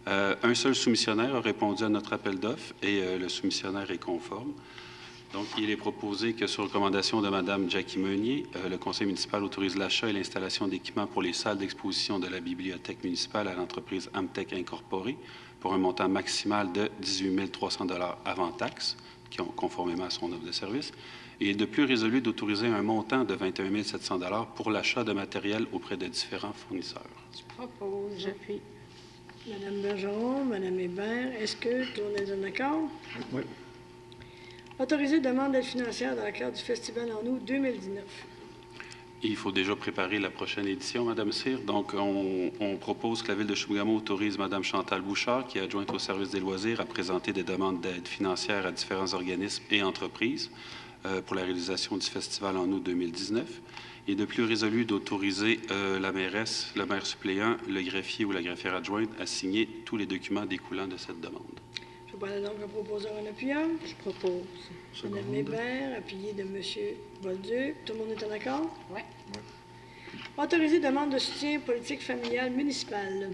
Un seul soumissionnaire a répondu à notre appel d'offres et le soumissionnaire est conforme. Donc, il est proposé que, sur recommandation de Mme Jackie Meunier, le conseil municipal autorise l'achat et l'installation d'équipements pour les salles d'exposition de la bibliothèque municipale à l'entreprise Amtech Incorporée pour un montant maximal de 18 300 $ avant taxe, conformément à son offre de service. Et de plus résolu d'autoriser un montant de 21 700 $ pour l'achat de matériel auprès de différents fournisseurs. Je propose. J'appuie. Madame Bergeron, Madame Hébert, est-ce que tout le monde est en accord? Oui. Autoriser demande d'aide financière dans le cadre du Festival en août 2019. Il faut déjà préparer la prochaine édition, Madame Cyr. Donc, on propose que la Ville de Chibougamau autorise Madame Chantal Bouchard, qui est adjointe au service des loisirs, à présenter des demandes d'aide financière à différents organismes et entreprises pour la réalisation du festival en août 2019. Il est de plus résolu d'autoriser la mairesse, le maire suppléant, le greffier ou la greffière adjointe à signer tous les documents découlant de cette demande. Je parle donc un proposeur en appuyant. Je propose. Mme Hébert, appuyé de M. Bolduc. Tout le monde est en accord? Oui. Autoriser demande de soutien politique familiale municipale.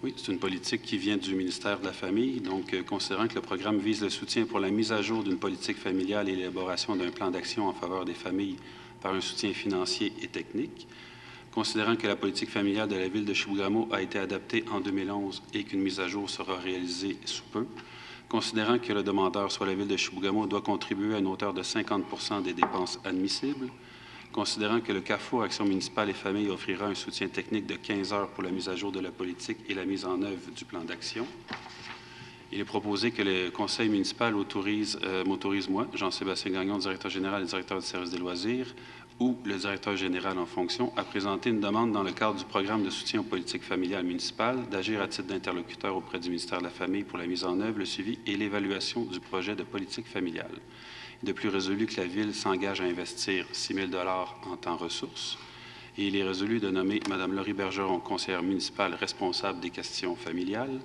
Oui, c'est une politique qui vient du ministère de la Famille. Donc, considérant que le programme vise le soutien pour la mise à jour d'une politique familiale et l'élaboration d'un plan d'action en faveur des familles par un soutien financier et technique, considérant que la politique familiale de la Ville de Chibougamau a été adaptée en 2011 et qu'une mise à jour sera réalisée sous peu, considérant que le demandeur, soit la Ville de Chibougamau, doit contribuer à une hauteur de 50 des dépenses admissibles, considérant que le CAFO, Action municipale et famille, offrira un soutien technique de 15 heures pour la mise à jour de la politique et la mise en œuvre du plan d'action. Il est proposé que le conseil municipal m'autorise, moi, Jean-Sébastien Gagnon, directeur général et directeur du service des loisirs, ou le directeur général en fonction, à présenter une demande dans le cadre du programme de soutien aux politiques familiales municipales, d'agir à titre d'interlocuteur auprès du ministère de la Famille pour la mise en œuvre, le suivi et l'évaluation du projet de politique familiale. De plus résolu que la Ville s'engage à investir 6 000 $ en temps ressources. Et il est résolu de nommer Mme Laurie Bergeron, conseillère municipale responsable des questions familiales.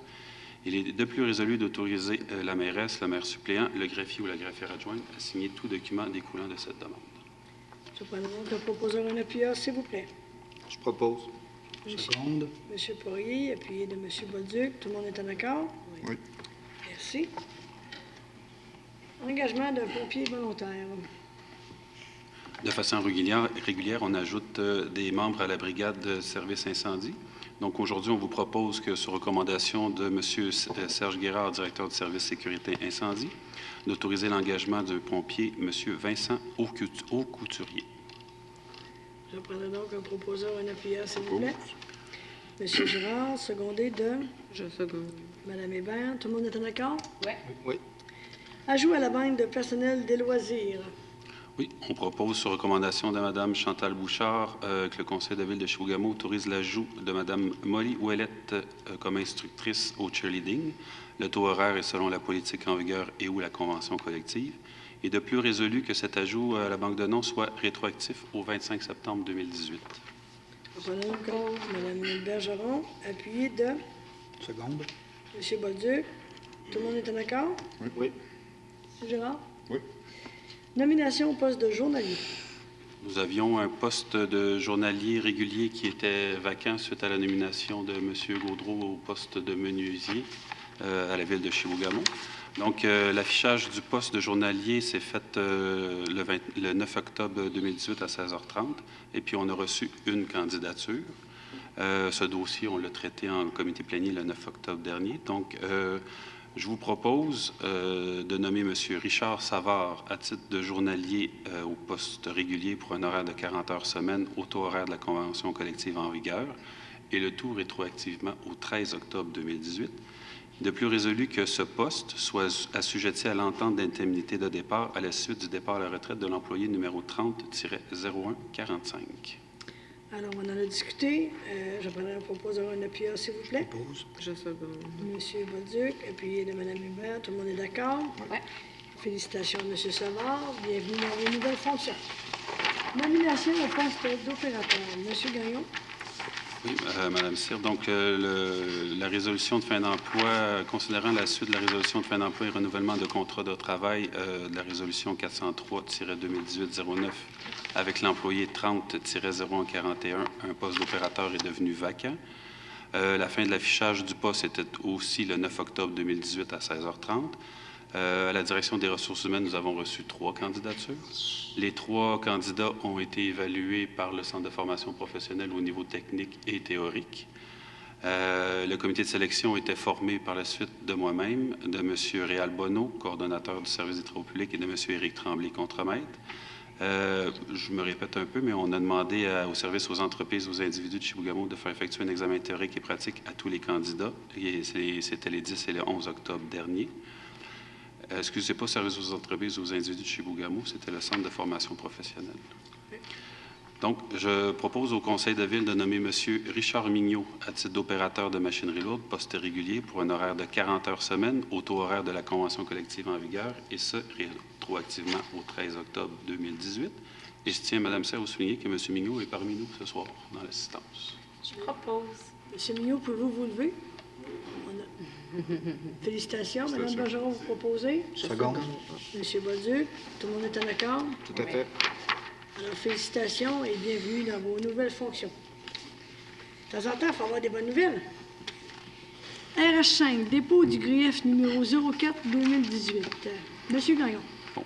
Il est de plus résolu d'autoriser la mairesse, le maire suppléant, le greffier ou la greffière adjointe à signer tout document découlant de cette demande. Je prends donc un proposeur en appuyant, s'il vous plaît. Je propose. Seconde. M. Poirier, appuyé de M. Bolduc. Tout le monde est en accord? Oui. Merci. Engagement d'un pompier volontaire. De façon régulière, on ajoute des membres à la brigade de service incendie. Donc, aujourd'hui, on vous propose que, sur recommandation de M. Serge Guérard, directeur du service sécurité incendie, d'autoriser l'engagement d'un pompier, M. Vincent Aucouturier. Je prendrai donc un proposeur en appuyant, s'il vous plaît. M. Girard, secondé de... Je seconde. Mme Hébert. Tout le monde est en accord? Oui. Oui. Ajout à la banque de personnel des loisirs. Oui, on propose, sur recommandation de Mme Chantal Bouchard, que le Conseil de ville de Chibougamau autorise l'ajout de Mme Molly Ouellette comme instructrice au cheerleading. Le taux horaire est selon la politique en vigueur et ou la convention collective. Et de plus résolu que cet ajout à la banque de noms soit rétroactif au 25 septembre 2018. Mme Bergeron, appuyée de... Seconde. M. Bolduc. Tout le monde est en accord? Oui. Oui. M. Girard? Oui. Nomination au poste de journalier. Nous avions un poste de journalier régulier qui était vacant suite à la nomination de M. Gaudreau au poste de menuisier à la ville de Chibougamau. Donc, l'affichage du poste de journalier s'est fait le 9 octobre 2018 à 16h30, et puis on a reçu une candidature. Ce dossier, on l'a traité en comité plénier le 9 octobre dernier. Donc, je vous propose de nommer M. Richard Savard à titre de journalier au poste régulier pour un horaire de 40 heures semaine au taux horaire de la convention collective en vigueur, et le tout rétroactivement au 13 octobre 2018. De plus résolu que ce poste soit assujetti à l'entente d'indemnité de départ à la suite du départ à la retraite de l'employé numéro 30-0145. Alors, on en a discuté. Je prendrai un proposeur en appuyant, s'il vous plaît. Propose. Je seconde. M. Bolduc, appuyé de Mme Hubert. Tout le monde est d'accord? Oui. Félicitations, M. Savard. Bienvenue dans vos nouvelles fonctions. Nomination au poste d'opérateur. M. Gagnon. Oui, Mme Cyr. Donc, la résolution de fin d'emploi, considérant la suite de la résolution de fin d'emploi et renouvellement de contrat de travail de la résolution 403-2018-09 avec l'employé 30-0141, un poste d'opérateur est devenu vacant. La fin de l'affichage du poste était aussi le 9 octobre 2018 à 16h30. À la direction des ressources humaines, nous avons reçu 3 candidatures. Les 3 candidats ont été évalués par le Centre de formation professionnelle au niveau technique et théorique. Le comité de sélection était formé par la suite de moi-même, de M. Réal Bonneau, coordonnateur du service des travaux publics, et de M. Éric Tremblay, contremaître. Je me répète un peu, mais on a demandé au service aux entreprises, aux individus de Chibougamau de faire effectuer un examen théorique et pratique à tous les candidats. C'était les 10 et les 11 octobre dernier. Excusez pas, service aux entreprises, aux individus de Chibougamau, c'était le centre de formation professionnelle. Donc, je propose au Conseil de ville de nommer M. Richard Mignot à titre d'opérateur de machinerie lourde, poste régulier, pour un horaire de 40 heures semaine au taux horaire de la convention collective en vigueur, et ce, rétroactivement au 13 octobre 2018. Et je tiens, Mme Serre, à vous souligner que M. Mignot est parmi nous ce soir dans l'assistance. Je propose. M. Mignot, pouvez-vous vous lever? Félicitations. Mme Bergeron, vous proposez? Seconde. M. Bolduc, tout le monde est en accord? Tout à fait. Alors, félicitations et bienvenue dans vos nouvelles fonctions. De temps en temps, il faut avoir des bonnes nouvelles. RH5, dépôt du grief numéro 04-2018. Monsieur Gagnon. Bon,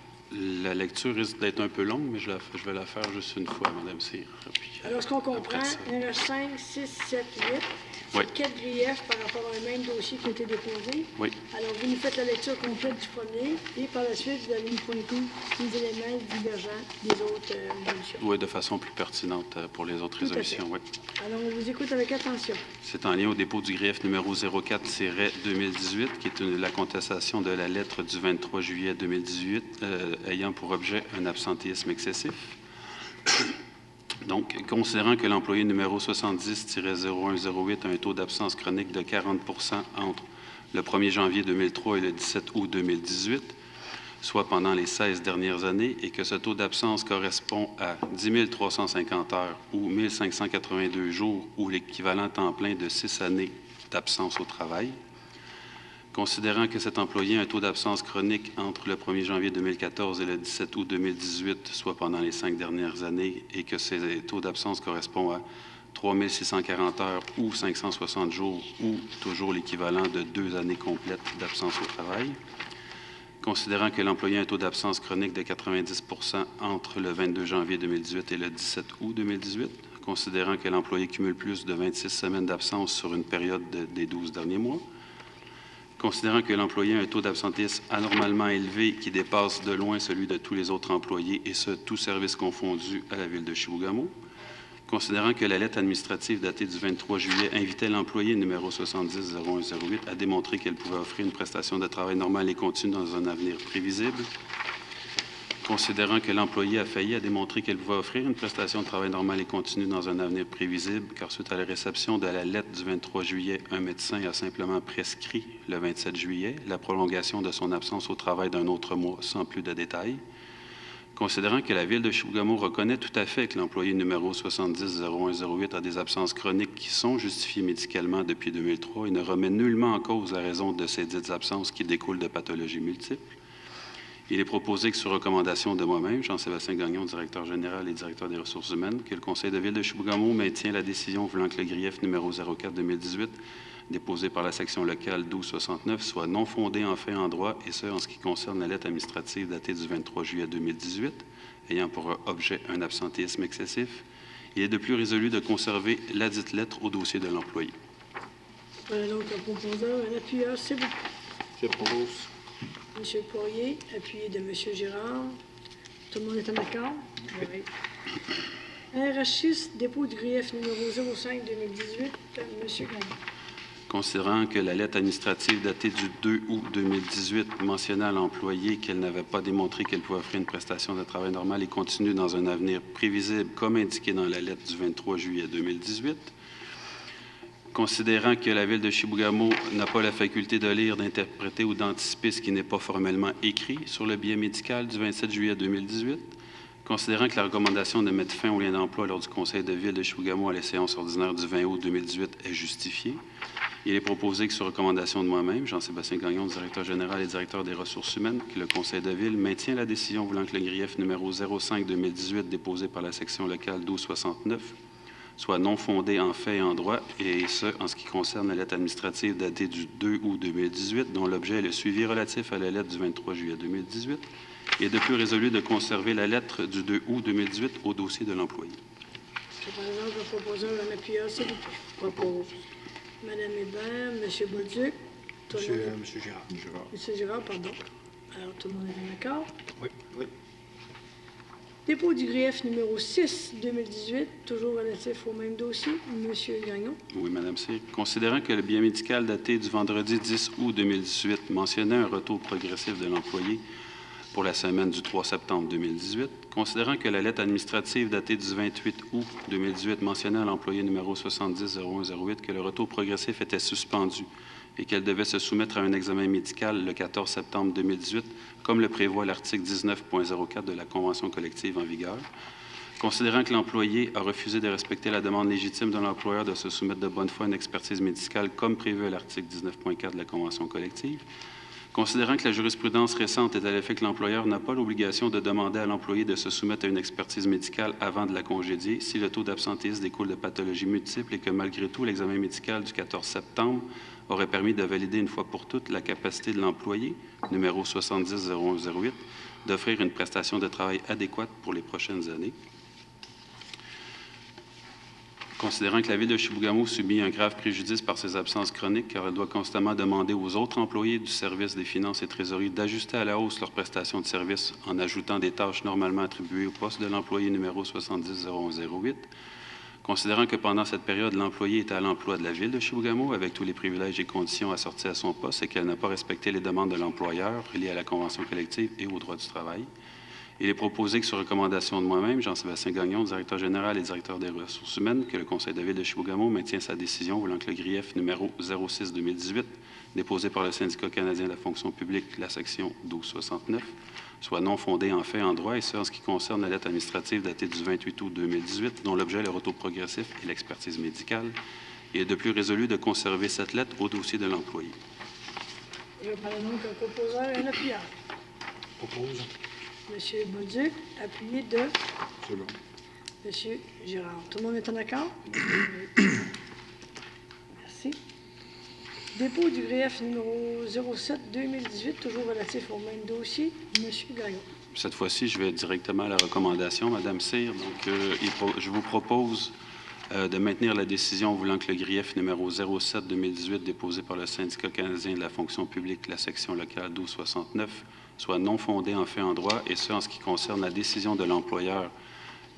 la lecture risque d'être un peu longue, mais je vais la faire juste une fois, Mme Cyr. Alors, ce qu'on comprend, RH5, 6, 7, 8, oui. 4 griefs par rapport à un même dossier qui a été déposé. Oui. Alors, vous nous faites la lecture complète du premier et par la suite, vous allez nous pointer les éléments divergents des autres résolutions. Oui, de façon plus pertinente pour les autres résolutions, oui. Alors, on vous écoute avec attention. C'est en lien au dépôt du grief numéro 04-2018, qui est la contestation de la lettre du 23 juillet 2018, ayant pour objet un absentéisme excessif. Donc, considérant que l'employé numéro 70-0108 a un taux d'absence chronique de 40 entre le 1er janvier 2003 et le 17 août 2018, soit pendant les 16 dernières années, et que ce taux d'absence correspond à 10 350 heures ou 1 582 jours ou l'équivalent temps plein de 6 années d'absence au travail. Considérant que cet employé a un taux d'absence chronique entre le 1er janvier 2014 et le 17 août 2018, soit pendant les 5 dernières années, et que ces taux d'absence correspondent à 3 640 heures ou 560 jours ou toujours l'équivalent de 2 années complètes d'absence au travail. Considérant que l'employé a un taux d'absence chronique de 90 entre le 22 janvier 2018 et le 17 août 2018, considérant que l'employé cumule plus de 26 semaines d'absence sur une période des 12 derniers mois, considérant que l'employé a un taux d'absentéisme anormalement élevé qui dépasse de loin celui de tous les autres employés, et ce, tous services confondus à la ville de Chibougamau, considérant que la lettre administrative datée du 23 juillet invitait l'employé numéro 70-0108 à démontrer qu'elle pouvait offrir une prestation de travail normale et continue dans un avenir prévisible, considérant que l'employé a failli à démontrer qu'elle pouvait offrir une prestation de travail normale et continue dans un avenir prévisible, car suite à la réception de la lettre du 23 juillet, un médecin a simplement prescrit, le 27 juillet, la prolongation de son absence au travail d'un autre mois, sans plus de détails. Considérant que la ville de Chibougamau reconnaît tout à fait que l'employé numéro 70-0108 a des absences chroniques qui sont justifiées médicalement depuis 2003 et ne remet nullement en cause la raison de ces dites absences qui découlent de pathologies multiples, il est proposé que, sur recommandation de moi-même, Jean-Sébastien Gagnon, directeur général et directeur des ressources humaines, que le Conseil de ville de Chibougamau maintient la décision voulant que le grief numéro 04-2018, déposé par la section locale 1269, soit non fondé en fait en droit, et ce, en ce qui concerne la lettre administrative datée du 23 juillet 2018, ayant pour objet un absentéisme excessif. Il est de plus résolu de conserver ladite lettre au dossier de l'employé. Donc, un proposeur, un appuyeur, c'est vous. Je propose. M. Poirier, appuyé de M. Girard. Tout le monde est en accord? Oui. RH6, dépôt du grief numéro 05-2018, M. Gagnon. Considérant que la lettre administrative datée du 2 août 2018 mentionnait à l'employé qu'elle n'avait pas démontré qu'elle pouvait offrir une prestation de travail normale et continue dans un avenir prévisible, comme indiqué dans la lettre du 23 juillet 2018, considérant que la ville de Chibougamau n'a pas la faculté de lire, d'interpréter ou d'anticiper ce qui n'est pas formellement écrit sur le billet médical du 27 juillet 2018, considérant que la recommandation de mettre fin au lien d'emploi lors du conseil de ville de Chibougamau à la séance ordinaire du 20 août 2018 est justifiée, il est proposé que, sur recommandation de moi-même, Jean-Sébastien Gagnon, directeur général et directeur des ressources humaines, que le conseil de ville maintient la décision voulant que le grief numéro 05-2018 déposé par la section locale 1269 soit non fondé en fait et en droit, et ce, en ce qui concerne la lettre administrative datée du 2 août 2018, dont l'objet est le suivi relatif à la lettre du 23 juillet 2018, et de plus résolu de conserver la lettre du 2 août 2018 au dossier de l'employé. Je présente le proposeur, un appuyeur, s'il vous plaît. Propose. Mme Hébert, M. Bolduc. M. Girard. M. Girard, pardon. Alors, tout le monde est d'accord? Oui. Oui. Dépôt du grief numéro 6-2018, toujours relatif au même dossier. M. Gagnon. Oui, Mme Cyr. Considérant que le billet médical daté du vendredi 10 août 2018 mentionnait un retour progressif de l'employé pour la semaine du 3 septembre 2018. Considérant que la lettre administrative datée du 28 août 2018 mentionnait à l'employé numéro 70-0108 que le retour progressif était suspendu et qu'elle devait se soumettre à un examen médical le 14 septembre 2018, comme le prévoit l'article 19.04 de la Convention collective en vigueur. Considérant que l'employé a refusé de respecter la demande légitime de l'employeur de se soumettre de bonne foi à une expertise médicale comme prévu à l'article 19.4 de la Convention collective. Considérant que la jurisprudence récente est à l'effet que l'employeur n'a pas l'obligation de demander à l'employé de se soumettre à une expertise médicale avant de la congédier si le taux d'absentéisme découle de pathologies multiples et que malgré tout l'examen médical du 14 septembre aurait permis de valider une fois pour toutes la capacité de l'employé, numéro 70-0108, d'offrir une prestation de travail adéquate pour les prochaines années. Considérant que la Ville de Chibougamau subit un grave préjudice par ses absences chroniques, car elle doit constamment demander aux autres employés du service des finances et trésorerie d'ajuster à la hausse leurs prestations de service en ajoutant des tâches normalement attribuées au poste de l'employé numéro 70-0108. Considérant que pendant cette période, l'employé était à l'emploi de la Ville de Chibougamau avec tous les privilèges et conditions assortis à son poste et qu'elle n'a pas respecté les demandes de l'employeur liées à la convention collective et au droit du travail. Il est proposé que, sur recommandation de moi-même, Jean-Sébastien Gagnon, directeur général et directeur des ressources humaines, que le Conseil de ville de Chibougamau maintienne sa décision voulant que le grief numéro 06-2018, déposé par le syndicat canadien de la fonction publique, la section 1269, soit non fondé en fait en droit, et ce, en ce qui concerne la lettre administrative datée du 28 août 2018, dont l'objet est le retour progressif et l'expertise médicale, et est de plus résolu de conserver cette lettre au dossier de l'employé. Je parle donc un proposeur et un appuyeur. Propose. Monsieur Bolduc, appuyé de Second. Monsieur Girard. Tout le monde est en accord? Merci. Dépôt du grief numéro 07-2018, toujours relatif au même dossier. Monsieur Gagnon. Cette fois-ci, je vais directement à la recommandation, Madame Cyr. Donc, je vous propose de maintenir la décision voulant que le grief numéro 07-2018, déposé par le syndicat canadien de la fonction publique, la section locale 1269, soit non fondé en fait en droit, et ce, en ce qui concerne la décision de l'employeur,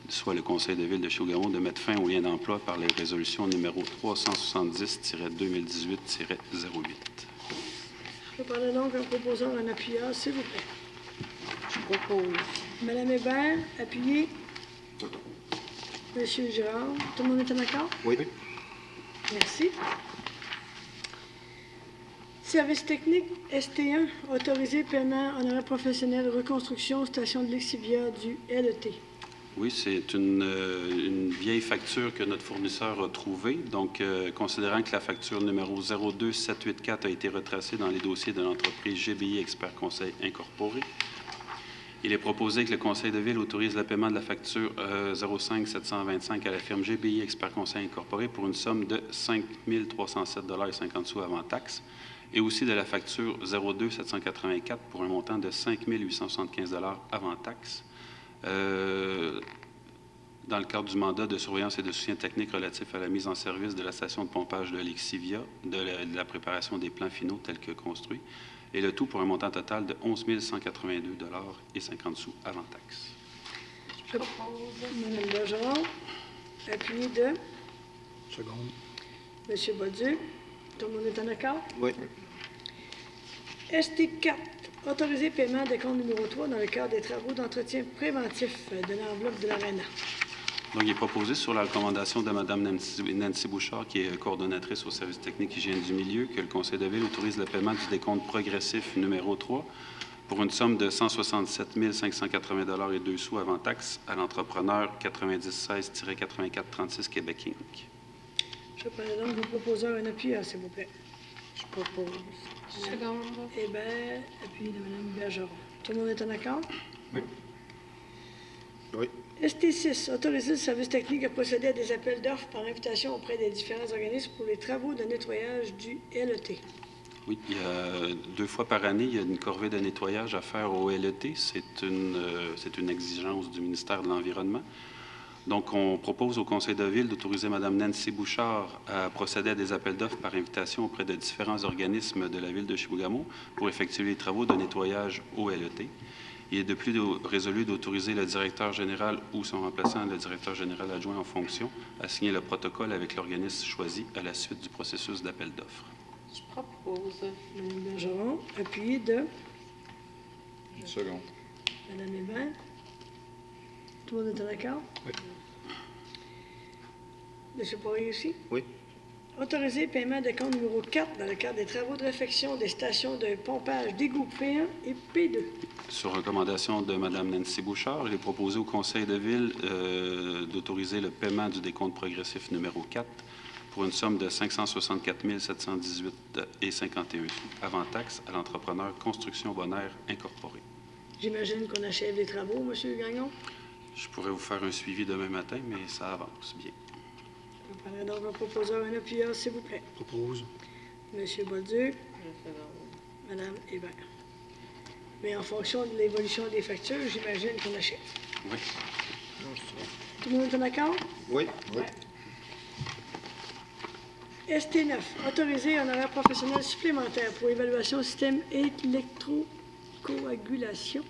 soit le Conseil de ville de Chibougamau, de mettre fin au lien d'emploi par les résolutions numéro 370-2018-08. Je parle donc un proposeur, un appuyeur, s'il vous plaît. Je propose. Madame Hébert, appuyé. Monsieur Girard, tout le monde est en accord? Oui. Merci. Service technique, ST1, autorisé paiement honoraire professionnel, reconstruction, station de Lexivia du LET. Oui, c'est une vieille facture que notre fournisseur a trouvée. Donc, considérant que la facture numéro 02784 a été retracée dans les dossiers de l'entreprise GBI Expert Conseil Incorporé, il est proposé que le Conseil de ville autorise le paiement de la facture 05725 à la firme GBI Expert Conseil Incorporé pour une somme de 5 307,50 avant taxes, et aussi de la facture 02784 pour un montant de 5 875 avant taxes, dans le cadre du mandat de surveillance et de soutien technique relatif à la mise en service de la station de pompage de Lexivia, de la préparation des plans finaux tels que construits, et le tout pour un montant total de 11 182,50 avant taxes. Je propose Mme Bergeron, appuyé de Seconde. M. Bolduc. Tout le monde est en accord? Oui. ST4, autorisé paiement des comptes numéro 3 dans le cadre des travaux d'entretien préventif de l'enveloppe de l'ARENA. Donc, il est proposé sur la recommandation de Mme Nancy Bouchard, qui est coordonnatrice au service technique hygiène du milieu, que le Conseil de ville autorise le paiement du décompte progressif numéro 3 pour une somme de 167 580 et 2 sous avant taxes à l'entrepreneur 9016-8436 Québec Inc. Je prends donc vos proposeurs un appuyeur, s'il vous plaît. Je propose. Seconde. Hébert, appuyé de Mme Bergeron. Tout le monde est en accord? Oui. Oui. ST6, autoriser le service technique à procéder à des appels d'offres par invitation auprès des différents organismes pour les travaux de nettoyage du LET. Oui, il y a 2 fois par année, il y a une corvée de nettoyage à faire au LET. C'est une exigence du ministère de l'Environnement. Donc, on propose au Conseil de ville d'autoriser Mme Nancy Bouchard à procéder à des appels d'offres par invitation auprès de différents organismes de la ville de Chibougamau pour effectuer les travaux de nettoyage au LET. Il est de plus résolu d'autoriser le directeur général ou son remplaçant, le directeur général adjoint en fonction, à signer le protocole avec l'organisme choisi à la suite du processus d'appel d'offres. Je propose. Mme Bergeron, appuyé de Second. Madame Hébert? Tout le monde est d'accord? Oui. Monsieur Poirier aussi? Oui. Autoriser paiement de compte numéro 4 dans le cadre des travaux de réfection des stations de pompage d'égout P1 et P2. Sur recommandation de Mme Nancy Bouchard, il est proposé au Conseil de ville d'autoriser le paiement du décompte progressif numéro 4 pour une somme de 564 718,51 avant taxe à l'entrepreneur Construction Bonaire Incorporée. J'imagine qu'on achève les travaux, Monsieur Gagnon. Je pourrais vous faire un suivi demain matin, mais ça avance bien. Je prendrai donc un proposeur, un appuyeur, s'il vous plaît. Propose. Monsieur Bolduc. Madame Hébert. Mais en fonction de l'évolution des factures, j'imagine qu'on achève. Oui. Tout le monde est en accord? Oui. Oui. ST9, autoriser un horaire professionnel supplémentaire pour évaluation système électrocoagulation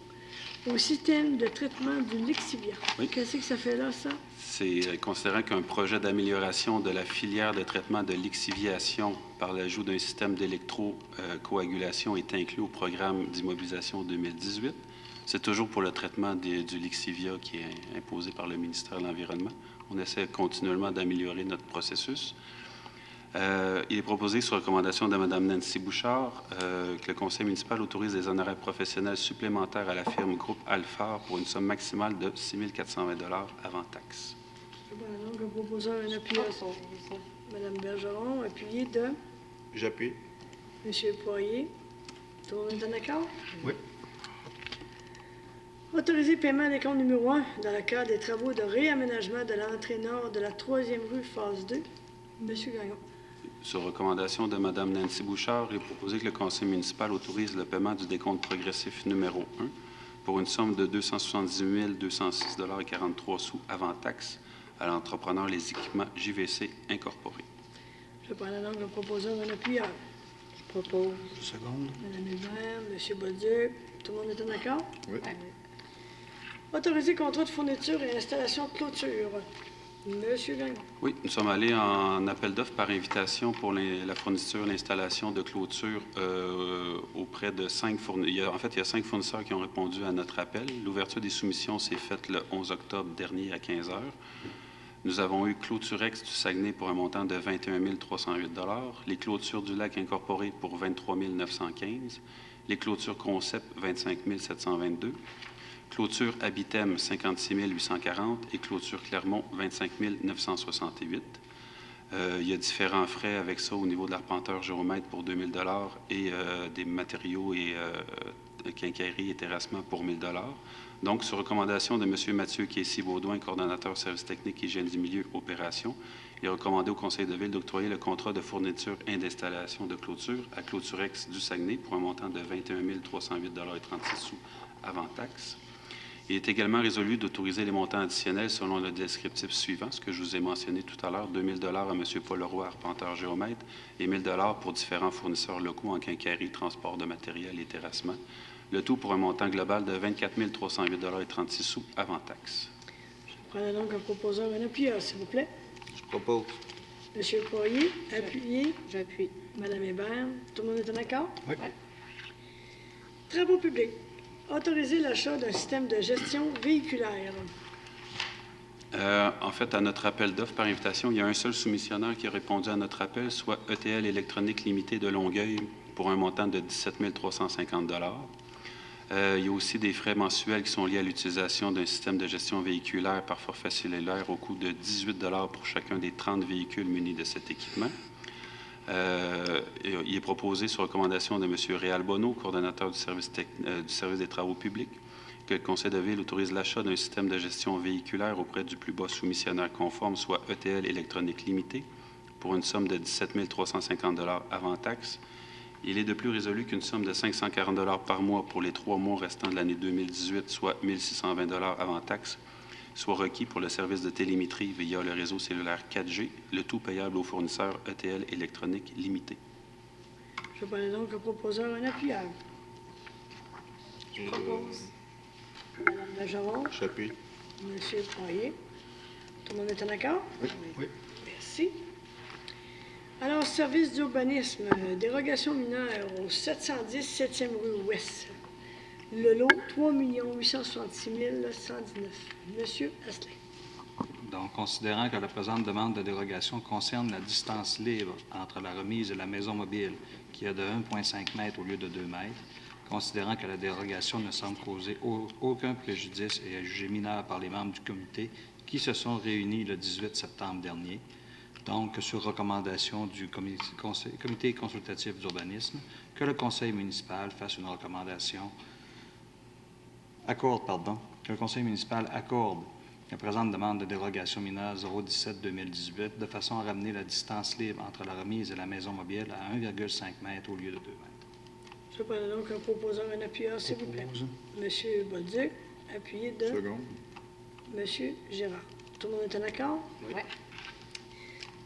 au système de traitement du Lixivia. Oui. Qu'est-ce que ça fait là, ça? C'est considérant qu'un projet d'amélioration de la filière de traitement de lixiviation par l'ajout d'un système d'électrocoagulation est inclus au programme d'immobilisation 2018. C'est toujours pour le traitement du lixivia qui est imposé par le ministère de l'Environnement. On essaie continuellement d'améliorer notre processus. Il est proposé, sur recommandation de Mme Nancy Bouchard, que le conseil municipal autorise des honoraires professionnels supplémentaires à la firme Groupe Alphar pour une somme maximale de 6 420 $ avant taxe. Donc, un proposeur, un appuyeur. Mme Bergeron, appuyé de J'appuie. M. Poirier. Tout le monde est en accord? Oui. Autoriser paiement des comptes numéro 1 dans le cadre des travaux de réaménagement de l'entrée nord de la 3e rue, phase 2. M. Gagnon. Sur recommandation de Mme Nancy Bouchard, il est proposé que le conseil municipal autorise le paiement du décompte progressif numéro 1 pour une somme de 278 206,43 $ avant taxe à l'entrepreneur Les Équipements JVC Incorporé. Je prends la langue, un proposeur, un appuyeur. Je propose. Une seconde. Mme Hébert, M. Bolduc, tout le monde est en accord? Oui. Autoriser contrat de fourniture et installation de clôture. M. Gagnon. Oui, nous sommes allés en appel d'offres par invitation pour la fourniture et l'installation de clôture auprès de 5 fournisseurs. En fait, il y a 5 fournisseurs qui ont répondu à notre appel. L'ouverture des soumissions s'est faite le 11 octobre dernier à 15 heures. Nous avons eu Clôturex du Saguenay pour un montant de 21 308 $, les Clôtures du Lac Incorporées pour 23 915 $, les Clôtures Concept 25 722 $, Clôture Habitem 56 840 $ et Clôture Clermont 25 968 $. Il y a différents frais avec ça au niveau de l'arpenteur géomètre pour 2 000 $ et des matériaux et quincaillerie et terrassement pour 1 000 $. Donc, sur recommandation de M. Mathieu Kessy-Baudouin, coordonnateur service technique hygiène du milieu opération, il est recommandé au conseil de ville d'octroyer le contrat de fourniture et d'installation de clôture à Clôturex du Saguenay pour un montant de 21 308 $ 36 $ avant taxe. Il est également résolu d'autoriser les montants additionnels selon le descriptif suivant, ce que je vous ai mentionné tout à l'heure, 2 000 $ à M. Paul Leroy, arpenteur géomètre, et 1 000 $ pour différents fournisseurs locaux en quincaillerie, transport de matériel et terrassement. Le tout pour un montant global de 24 308 $ 36 $ avant taxe. Je prends donc un proposeur, un appuyeur, s'il vous plaît. Je propose. M. Poirier, appuyé. J'appuie. Mme Hébert, tout le monde est en accord? Oui. Travaux publics. Autoriser l'achat d'un système de gestion véhiculaire. En fait, à notre appel d'offres par invitation, il y a un seul soumissionnaire qui a répondu à notre appel, soit ETL Électronique Limitée de Longueuil, pour un montant de 17 350 $. Il y a aussi des frais mensuels qui sont liés à l'utilisation d'un système de gestion véhiculaire par forfait cellulaire au coût de 18 $ pour chacun des 30 véhicules munis de cet équipement. Il est proposé, sur recommandation de M. Réal Bonneau, coordonnateur du service des travaux publics, que le conseil de ville autorise l'achat d'un système de gestion véhiculaire auprès du plus bas soumissionnaire conforme, soit ETL Électronique Limitée, pour une somme de 17 350 $ avant taxe. Il est de plus résolu qu'une somme de 540 $ par mois pour les 3 mois restants de l'année 2018, soit 1 620 $ avant taxe, soit requis pour le service de télémétrie via le réseau cellulaire 4G, le tout payable au fournisseur ETL Électronique Limité. Je prends donc un proposeur, un appuyeur. Je propose. Mme Bergeron. J'appuie. M. Poirier. Tout le monde est en accord? Oui. Oui. Merci. Alors, service d'urbanisme, dérogation mineure au 710 7e rue Ouest. Le lot, 3 866 119. Monsieur Asselin. Donc, considérant que la présente demande de dérogation concerne la distance libre entre la remise et la maison mobile, qui est de 1,5 m au lieu de 2 mètres, considérant que la dérogation ne semble causer aucun préjudice et est jugée mineure par les membres du comité qui se sont réunis le 18 septembre dernier, donc sur recommandation du comité consultatif d'urbanisme, que le conseil municipal fasse une recommandation, que le conseil municipal accorde la présente demande de dérogation mineure 017-2018 de façon à ramener la distance libre entre la remise et la maison mobile à 1,5 m au lieu de 2 mètres. Je prends donc un proposeur, un appuyeur, s'il vous plaît. Monsieur Bolduc, appuyé de... Second. Monsieur Gérard. Tout le monde est en accord? Oui.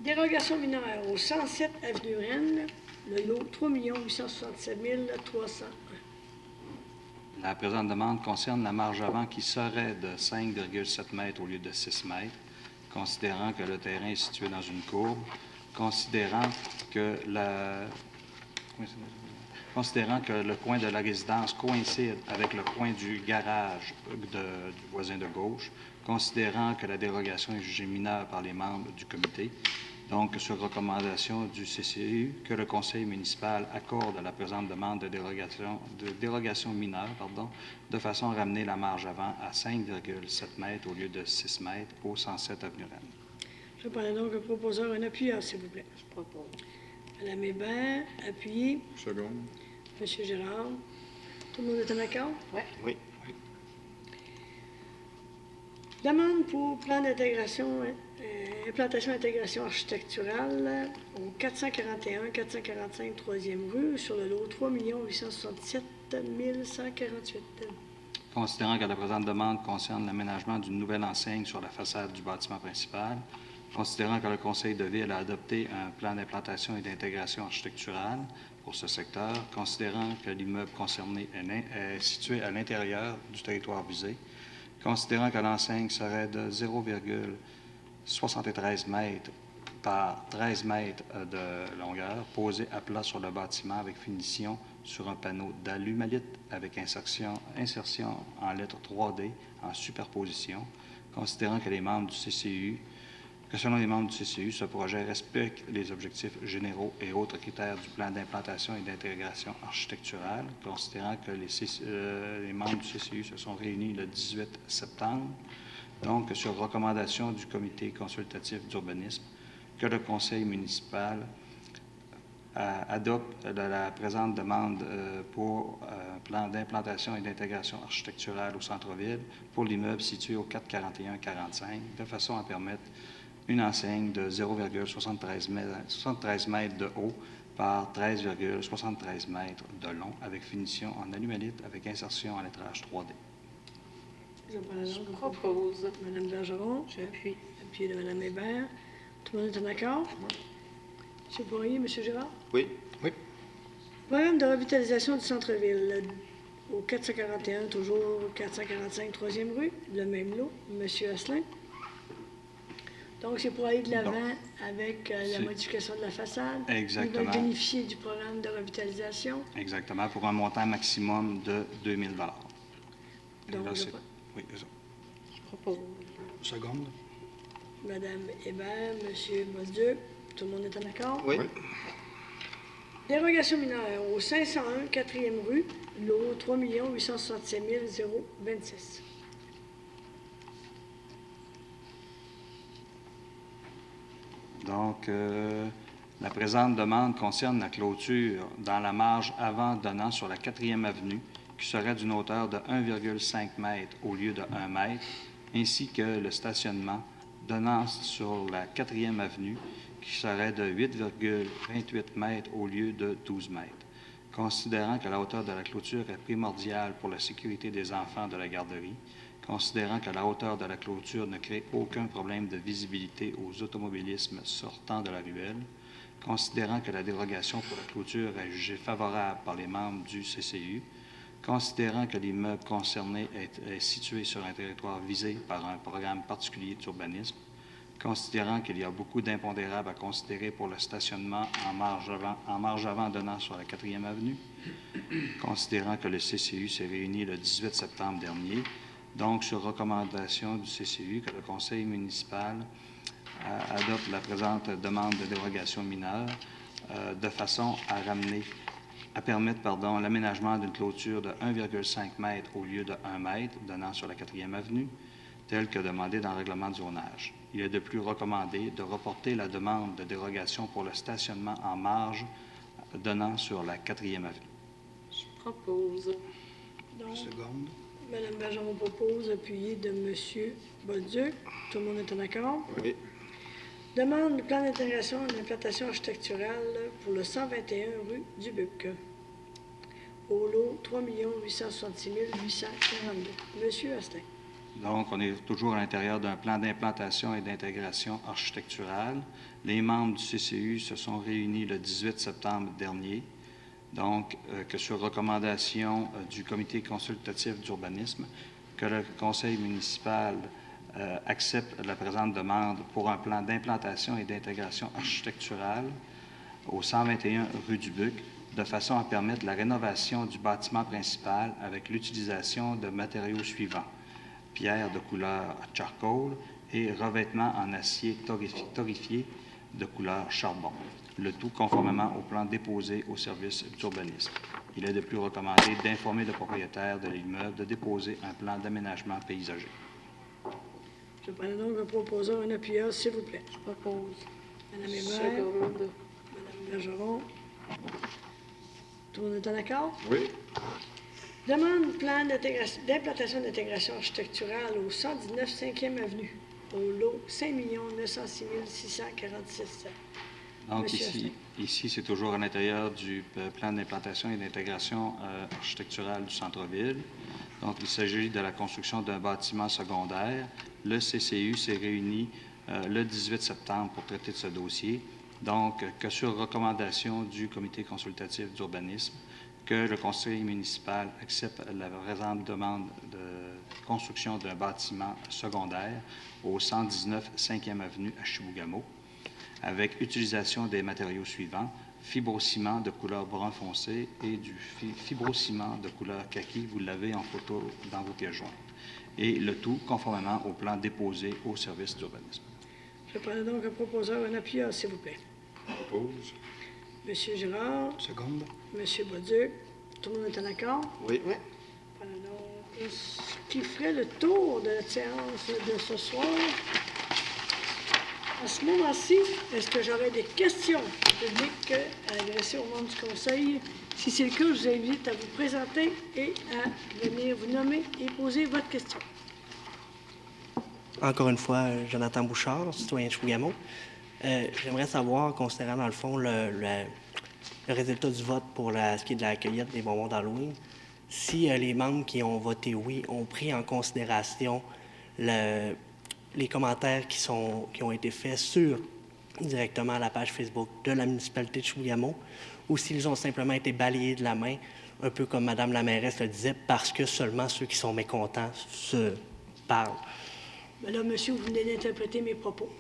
Dérogation mineure au 107 avenue Rennes, le lot 3 867 301. La présente demande concerne la marge avant qui serait de 5,7 m au lieu de 6 m, considérant que le terrain est situé dans une courbe, considérant que le point de la résidence coïncide avec le point du garage du voisin de gauche, considérant que la dérogation est jugée mineure par les membres du comité, donc sur recommandation du CCU, que le conseil municipal accorde à la présente demande de dérogation mineure, de façon à ramener la marge avant à 5,7 m au lieu de 6 m au 107 avenue Rennes. Je prends donc un proposeur, un appuyeur, s'il vous plaît. Je propose. Madame Hébert, appuyé. Second. Monsieur Gérard. Tout le monde est en accord? Oui. Oui. Demande pour plan d'intégration, implantation d'intégration architecturale au 441-445 3e rue sur le lot 3 867 148. Considérant que la présente demande concerne l'aménagement d'une nouvelle enseigne sur la façade du bâtiment principal, considérant que le Conseil de ville a adopté un plan d'implantation et d'intégration architecturale pour ce secteur, considérant que l'immeuble concerné est situé à l'intérieur du territoire visé, considérant que l'enseigne serait de 0,73 m par 13 m de longueur, posée à plat sur le bâtiment avec finition sur un panneau d'alumalite avec insertion en lettres 3D en superposition, considérant que selon les membres du CCU, ce projet respecte les objectifs généraux et autres critères du plan d'implantation et d'intégration architecturale, considérant que les membres du CCU se sont réunis le 18 septembre, donc sur recommandation du comité consultatif d'urbanisme, que le conseil municipal adopte la présente demande pour un plan d'implantation et d'intégration architecturale au centre-ville pour l'immeuble situé au 441-45, de façon à permettre une enseigne de 0,73 m de haut par 13,73 m de long, avec finition en alumalite, avec insertion en lettrage 3D. Je propose. Mme Bergeron. J'appuie. Appuyé de Mme Hébert. Tout le monde est en accord? M. Poirier, M. Gérard? Oui. Oui. Programme de revitalisation du centre-ville au 441, toujours 445 3e rue, le même lot, M. Asselin. Donc, c'est pour aller de l'avant avec la modification de la façade. Exactement. Ils veulent bénéficier du programme de revitalisation. Exactement, pour un montant maximum de 2 000 $. Donc, oui, c'est ça. Je propose. Seconde. Madame Hébert, Monsieur Bolduc, tout le monde est en accord? Oui. Dérogation mineure au 501 4e rue, lot 3 867 026. Donc, la présente demande concerne la clôture dans la marge avant donnant sur la 4e avenue, qui serait d'une hauteur de 1,5 m au lieu de 1 m, ainsi que le stationnement donnant sur la 4e avenue, qui serait de 8,28 m au lieu de 12 m. Considérant que la hauteur de la clôture est primordiale pour la sécurité des enfants de la garderie, considérant que la hauteur de la clôture ne crée aucun problème de visibilité aux automobilismes sortant de la ruelle, considérant que la dérogation pour la clôture est jugée favorable par les membres du CCU, considérant que l'immeuble concerné est situé sur un territoire visé par un programme particulier d'urbanisme, considérant qu'il y a beaucoup d'impondérables à considérer pour le stationnement en marge avant donnant sur la 4e avenue, considérant que le CCU s'est réuni le 18 septembre dernier, donc sur recommandation du CCU que le conseil municipal adopte la présente demande de dérogation mineure de façon à permettre l'aménagement d'une clôture de 1,5 m au lieu de 1 m donnant sur la 4e avenue, tel que demandé dans le règlement de zonage. Il est de plus recommandé de reporter la demande de dérogation pour le stationnement en marge donnant sur la 4e avenue. Je propose. Donc, Seconde. Mme Bergeron propose, appuyé de M. Bolduc. Tout le monde est en accord? Oui. Demande de plan d'intégration et d'implantation architecturale pour le 121 rue Dubuc. Au lot 3 866 842. Monsieur Astin. Donc, on est toujours à l'intérieur d'un plan d'implantation et d'intégration architecturale. Les membres du CCU se sont réunis le 18 septembre dernier. Donc, que sur recommandation du comité consultatif d'urbanisme, que le conseil municipal accepte la présente demande pour un plan d'implantation et d'intégration architecturale au 121 rue Dubuc, de façon à permettre la rénovation du bâtiment principal avec l'utilisation de matériaux suivants: pierre de couleur charcoal et revêtement en acier torréfié de couleur charbon, le tout conformément au plan déposé au service d'urbanisme. Il est de plus recommandé d'informer le propriétaire de l'immeuble de déposer un plan d'aménagement paysager. Je prends donc un proposeur, un appuyeur, s'il vous plaît. Je propose. Mme Hébert. Seconde. Mme Bergeron. Tout le monde est en accord? Oui. Demande de plan d'implantation d'intégration architecturale au 119 5e avenue, au lot 5 906 646. Donc, Monsieur ici c'est toujours à l'intérieur du plan d'implantation et d'intégration architecturale du centre-ville. Donc, il s'agit de la construction d'un bâtiment secondaire. Le CCU s'est réuni le 18 septembre pour traiter de ce dossier. Donc, que sur recommandation du comité consultatif d'urbanisme, que le conseil municipal accepte la présente demande de construction d'un bâtiment secondaire au 119 5e avenue à Chibougamau, avec utilisation des matériaux suivants: fibrociment de couleur brun foncé et du fibrociment de couleur kaki. Vous l'avez en photo dans vos pièces jointes. Et le tout conformément au plan déposé au service d'urbanisme. Je prends donc un proposeur, un appuyeur, s'il vous plaît. Propose. Monsieur Girard. Seconde. Monsieur Bolduc. Tout le monde est en accord? Oui. Voilà donc ce qui ferait le tour de la séance de ce soir. À ce moment-ci, est-ce que j'aurais des questions publiques à adresser au membre du Conseil? Si c'est le cas, je vous invite à vous présenter et à venir vous nommer et poser votre question. Encore une fois, Jonathan Bouchard, citoyen de Chibougamau. J'aimerais savoir, considérant dans le fond le résultat du vote pour ce qui est de la cueillette des bonbons d'Halloween, si les membres qui ont voté oui ont pris en considération les commentaires qui ont été faits directement à la page Facebook de la municipalité de Chibougamau, ou s'ils ont simplement été balayés de la main, un peu comme Mme la mairesse le disait, parce que seulement ceux qui sont mécontents se parlent. Bien là, monsieur, vous venez d'interpréter mes propos.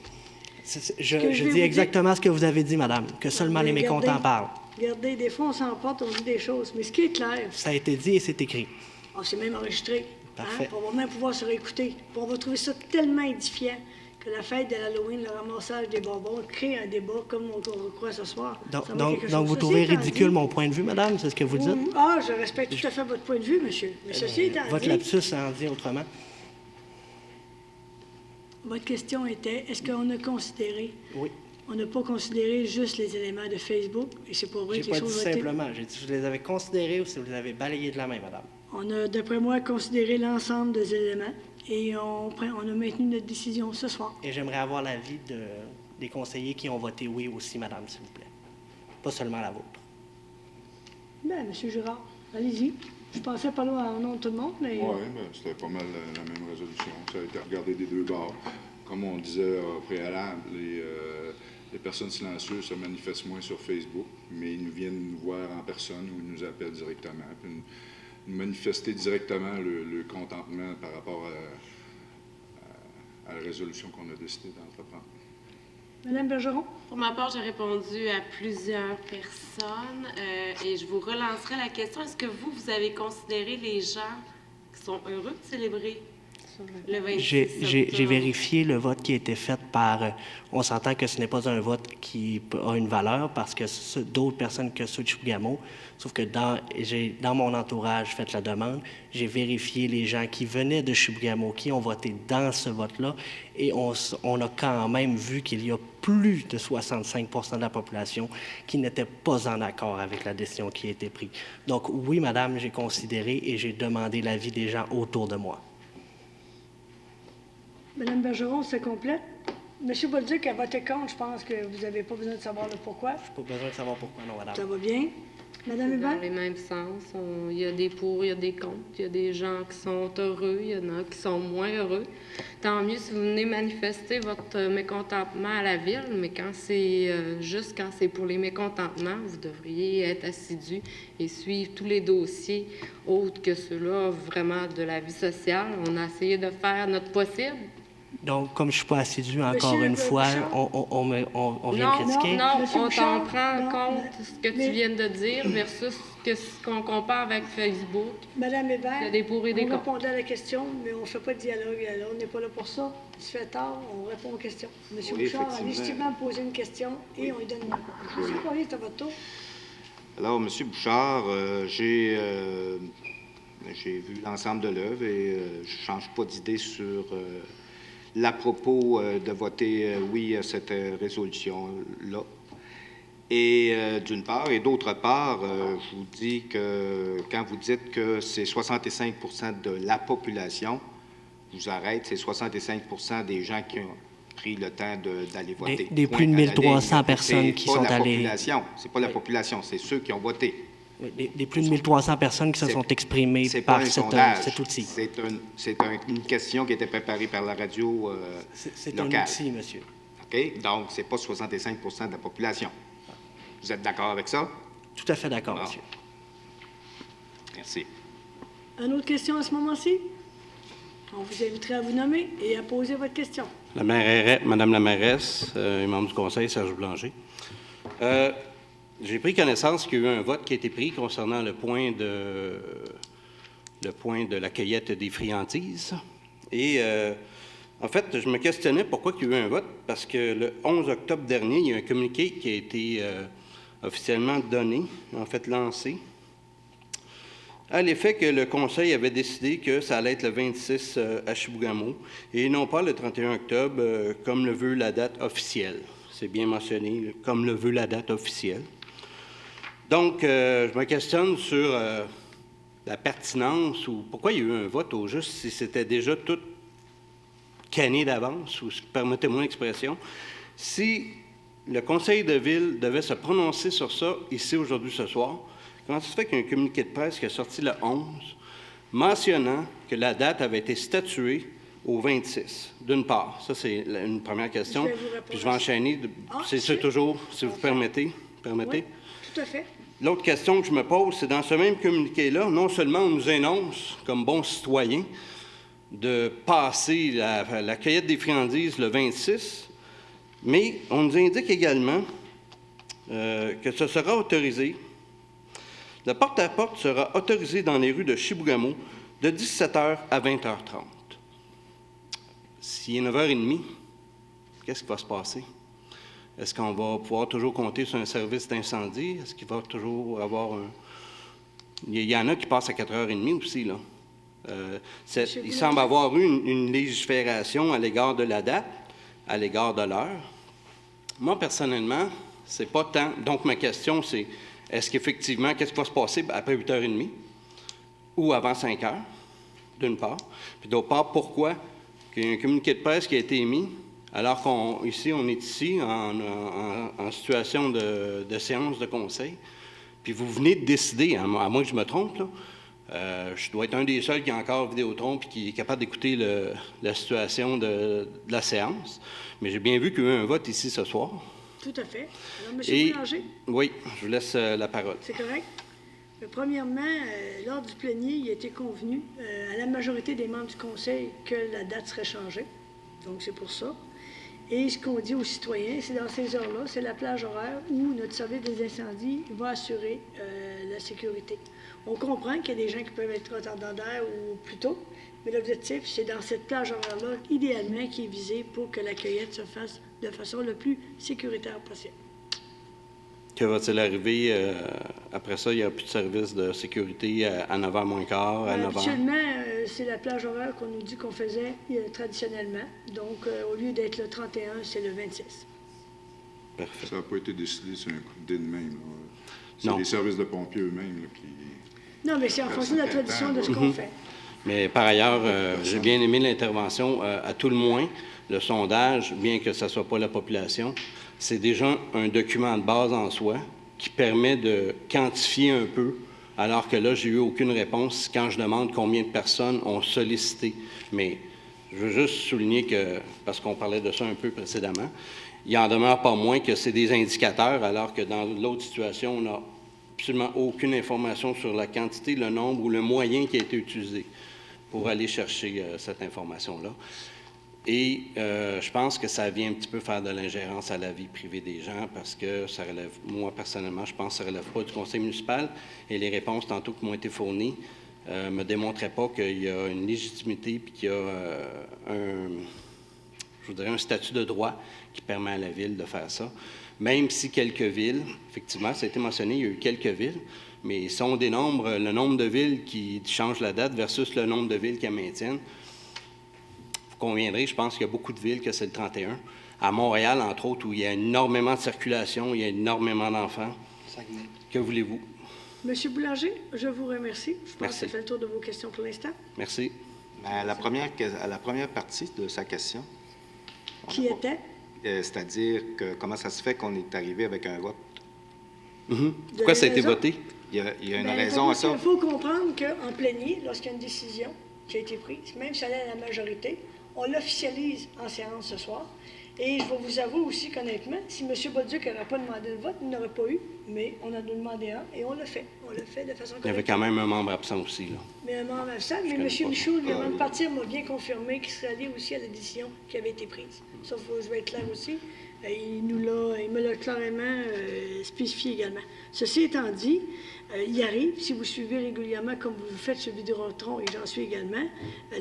Je dis exactement ce que vous avez dit, madame, que seulement les mécontents parlent. Regardez, des fois, on s'emporte, on dit des choses, mais ce qui est clair... Ça a été dit et c'est écrit. C'est même enregistré. Parfait. On va même pouvoir se réécouter. On va trouver ça tellement édifiant que la fête de l'Halloween, le ramassage des bonbons, crée un débat comme on croit ce soir. Donc vous trouvez ridicule mon point de vue, madame? C'est ce que vous dites? Je respecte tout à fait votre point de vue, monsieur. Mais ceci étant dit... Votre lapsus en dit autrement. Votre question était, est-ce qu'on a considéré? Oui. On n'a pas considéré juste les éléments de Facebook, et c'est pas vrai que les choses ont été... J'ai pas dit simplement. J'ai dit si vous les avez considérés ou si vous les avez balayés de la main, madame. On a, d'après moi, considéré l'ensemble des éléments et on a maintenu notre décision ce soir. Et j'aimerais avoir l'avis des conseillers qui ont voté oui aussi, madame, s'il vous plaît. Pas seulement la vôtre. Bien, M. Girard, allez-y. Je pensais pas loin en nom de tout le monde, mais... Oui, c'était pas mal la même résolution. Ça a été regardé des deux bords. Comme on disait au préalable, les personnes silencieuses se manifestent moins sur Facebook, mais ils nous viennent nous voir en personne ou ils nous appellent directement. Puis nous manifester directement le contentement par rapport à la résolution qu'on a décidé d'entreprendre. Madame Bergeron? Pour ma part, j'ai répondu à plusieurs personnes et je vous relancerai la question. Est-ce que vous avez considéré les gens qui sont heureux de célébrer le 26 J'ai octobre? vérifié le vote qui a été fait par... on s'entend que ce n'est pas un vote qui a une valeur parce que d'autres personnes que ceux de Chibougamau, sauf que j'ai dans mon entourage fait la demande, j'ai vérifié les gens qui venaient de Chibougamau, qui ont voté dans ce vote-là, et on a quand même vu qu'il y a plus de 65 % de la population qui n'était pas en accord avec la décision qui a été prise. Donc oui, madame, j'ai considéré et j'ai demandé l'avis des gens autour de moi. Madame Bergeron, c'est complète. Monsieur Bolduc a voté contre. Je pense que vous n'avez pas besoin de savoir le pourquoi. Je n'ai pas besoin de savoir pourquoi, non, madame. Ça va bien. Madame Dans Hubert? les mêmes sens. Il y a des pour, il y a des contre. Il y a des gens qui sont heureux, il y en a qui sont moins heureux. Tant mieux si vous venez manifester votre mécontentement à la ville, mais quand c'est juste quand c'est pour les mécontentements, vous devriez être assidu et suivre tous les dossiers autres que ceux-là, vraiment de la vie sociale. On a essayé de faire notre possible. Donc, comme je ne suis pas assidu encore une fois, on vient me critiquer? Non, Monsieur on Bouchard, t'en prend non, compte ce que tu viens de dire versus ce qu'on compare avec Facebook. Madame Hébert, Il y a des pour et des on contre. répondait à la question, mais on ne fait pas de dialogue. Là, on n'est pas là pour ça. Il se fait tard, on répond aux questions. Monsieur Oui, Bouchard a effectivement. légitimement posé une question et on lui donne une réponse. Monsieur Poirier, c'est à votre tour. Alors, M. Bouchard, j'ai vu l'ensemble de l'œuvre et je ne change pas d'idée sur l'à propos de voter oui à cette résolution-là. Et d'une part, et d'autre part, je vous dis que quand vous dites que c'est 65 % de la population, je vous arrête, c'est 65 % des gens qui ont pris le temps d'aller voter. Des Point plus de à la 1300 ligne. personnes qui sont allées... C'est pas la population, c'est ceux qui ont voté. Des plus de 1300 personnes qui se sont exprimées par cet outil. C'est une question qui était préparée par la radio C'est locale. un outil, monsieur. OK? Donc, ce n'est pas 65 % de la population. Vous êtes d'accord avec ça? Tout à fait d'accord, monsieur. Merci. Une autre question à ce moment-ci? On vous inviterait à vous nommer et à poser votre question. Madame la mairesse et membre du conseil, Serge Blanger. J'ai pris connaissance qu'il y a eu un vote qui a été pris concernant le point de la cueillette des friandises. Et en fait, je me questionnais pourquoi il y a eu un vote, parce que le 11 octobre dernier, il y a un communiqué qui a été officiellement donné, en fait lancé, à l'effet que le conseil avait décidé que ça allait être le 26 à Chibougamau et non pas le 31 octobre, comme le veut la date officielle. C'est bien mentionné, comme le veut la date officielle. Donc, je me questionne sur la pertinence ou pourquoi il y a eu un vote au juste si c'était déjà tout canné d'avance, ou permettez-moi l'expression. Si le conseil de ville devait se prononcer sur ça ici aujourd'hui ce soir, comment ça se fait qu'il y a un communiqué de presse qui est sorti le 11 mentionnant que la date avait été statuée au 26, d'une part. Ça, c'est une première question. Puis je vais enchaîner. C'est toujours, si vous permettez. Oui, tout à fait. L'autre question que je me pose, c'est dans ce même communiqué-là, non seulement on nous énonce, comme bons citoyens, de passer la cueillette des friandises le 26, mais on nous indique également que ce sera autorisé. Le porte-à-porte sera autorisé dans les rues de Chibougamau de 17h à 20h30. S'il est 9h30, qu'est-ce qui va se passer? Est-ce qu'on va pouvoir toujours compter sur un service d'incendie? Est-ce qu'il va toujours avoir un... Il y en a qui passent à 4h30 aussi, là. Il semble avoir eu une légifération à l'égard de la date, à l'égard de l'heure. Moi, personnellement, c'est pas tant... Donc, ma question, c'est est-ce qu'effectivement, qu'est-ce qui va se passer après 8h30 ou avant 5h, d'une part? Puis d'autre part, pourquoi il y a un communiqué de presse qui a été émis alors qu'ici, on est ici en situation de séance de conseil, puis vous venez de décider, à moins que je me trompe, là, je dois être un des seuls qui a encore Vidéotron puis qui est capable d'écouter la situation de la séance, mais j'ai bien vu qu'il y a eu un vote ici ce soir. Tout à fait. Alors, M. Boulanger? Oui, je vous laisse la parole. C'est correct. Premièrement, lors du plénier, il a été convenu à la majorité des membres du conseil que la date serait changée. Donc, c'est pour ça. Et ce qu'on dit aux citoyens, c'est dans ces heures-là, c'est la plage horaire où notre service des incendies va assurer la sécurité. On comprend qu'il y a des gens qui peuvent être retardataires ou plus tôt, mais l'objectif, c'est dans cette plage horaire-là, idéalement, qui est visée pour que la cueillette se fasse de façon le plus sécuritaire possible. Que va-t-il arriver après ça? Il n'y a plus de service de sécurité à 9h moins quart, à 9h? Habituellement, c'est la plage horaire qu'on nous dit qu'on faisait traditionnellement. Donc, au lieu d'être le 31, c'est le 26. Parfait. Ça n'a pas été décidé sur un coup de dé de même. C'est Non. les services de pompiers eux-mêmes là, qui... Non, mais c'est en fonction de la tradition de ce qu'on fait. Mais par ailleurs, j'ai bien aimé l'intervention. À tout le moins, le sondage, bien que ce ne soit pas la population, c'est déjà un document de base en soi qui permet de quantifier un peu, alors que là, j'ai eu aucune réponse quand je demande combien de personnes ont sollicité. Mais je veux juste souligner que, parce qu'on parlait de ça un peu précédemment, il en demeure pas moins que c'est des indicateurs, alors que dans l'autre situation, on n'a absolument aucune information sur la quantité, le nombre ou le moyen qui a été utilisé pour aller chercher cette information-là. Et je pense que ça vient un petit peu faire de l'ingérence à la vie privée des gens parce que ça relève, moi personnellement, je pense que ça ne relève pas du conseil municipal et les réponses tantôt qui m'ont été fournies ne me démontraient pas qu'il y a une légitimité puis qu'il y a un statut de droit qui permet à la ville de faire ça. Même si quelques villes, effectivement, ça a été mentionné, il y a eu quelques villes, mais si on dénombre le nombre de villes qui changent la date versus le nombre de villes qui la maintiennent, vous conviendrez, je pense qu'il y a beaucoup de villes que c'est le 31. À Montréal, entre autres, où il y a énormément de circulation, il y a énormément d'enfants. Que voulez-vous? Monsieur Boulanger, je vous remercie. Je pense Merci. que ça fait le tour de vos questions pour l'instant. Merci. À la première partie de sa question. Qui était? C'est-à-dire que comment ça se fait qu'on est arrivé avec un vote? Pourquoi ça a été voté? Il y a une raison à ça. Il faut comprendre qu'en plénier, lorsqu'il y a une décision qui a été prise, même si elle est à la majorité, on l'officialise en séance ce soir. Et je vais vous avouer aussi qu'honnêtement, si M. Bolduc n'aurait pas demandé le vote, il n'aurait pas eu, mais on a demandé un et on l'a fait. On l'a fait de façon correcte. Il y avait quand même un membre absent aussi, là. Mais un membre absent, mais M. Michaud, lui, avant de partir, m'a bien confirmé qu'il serait allé aussi à la décision qui avait été prise. Ça, je vais être clair aussi. Il me l'a clairement spécifié également. Ceci étant dit, il arrive, si vous suivez régulièrement, comme vous faites sur Vidéotron, et j'en suis également,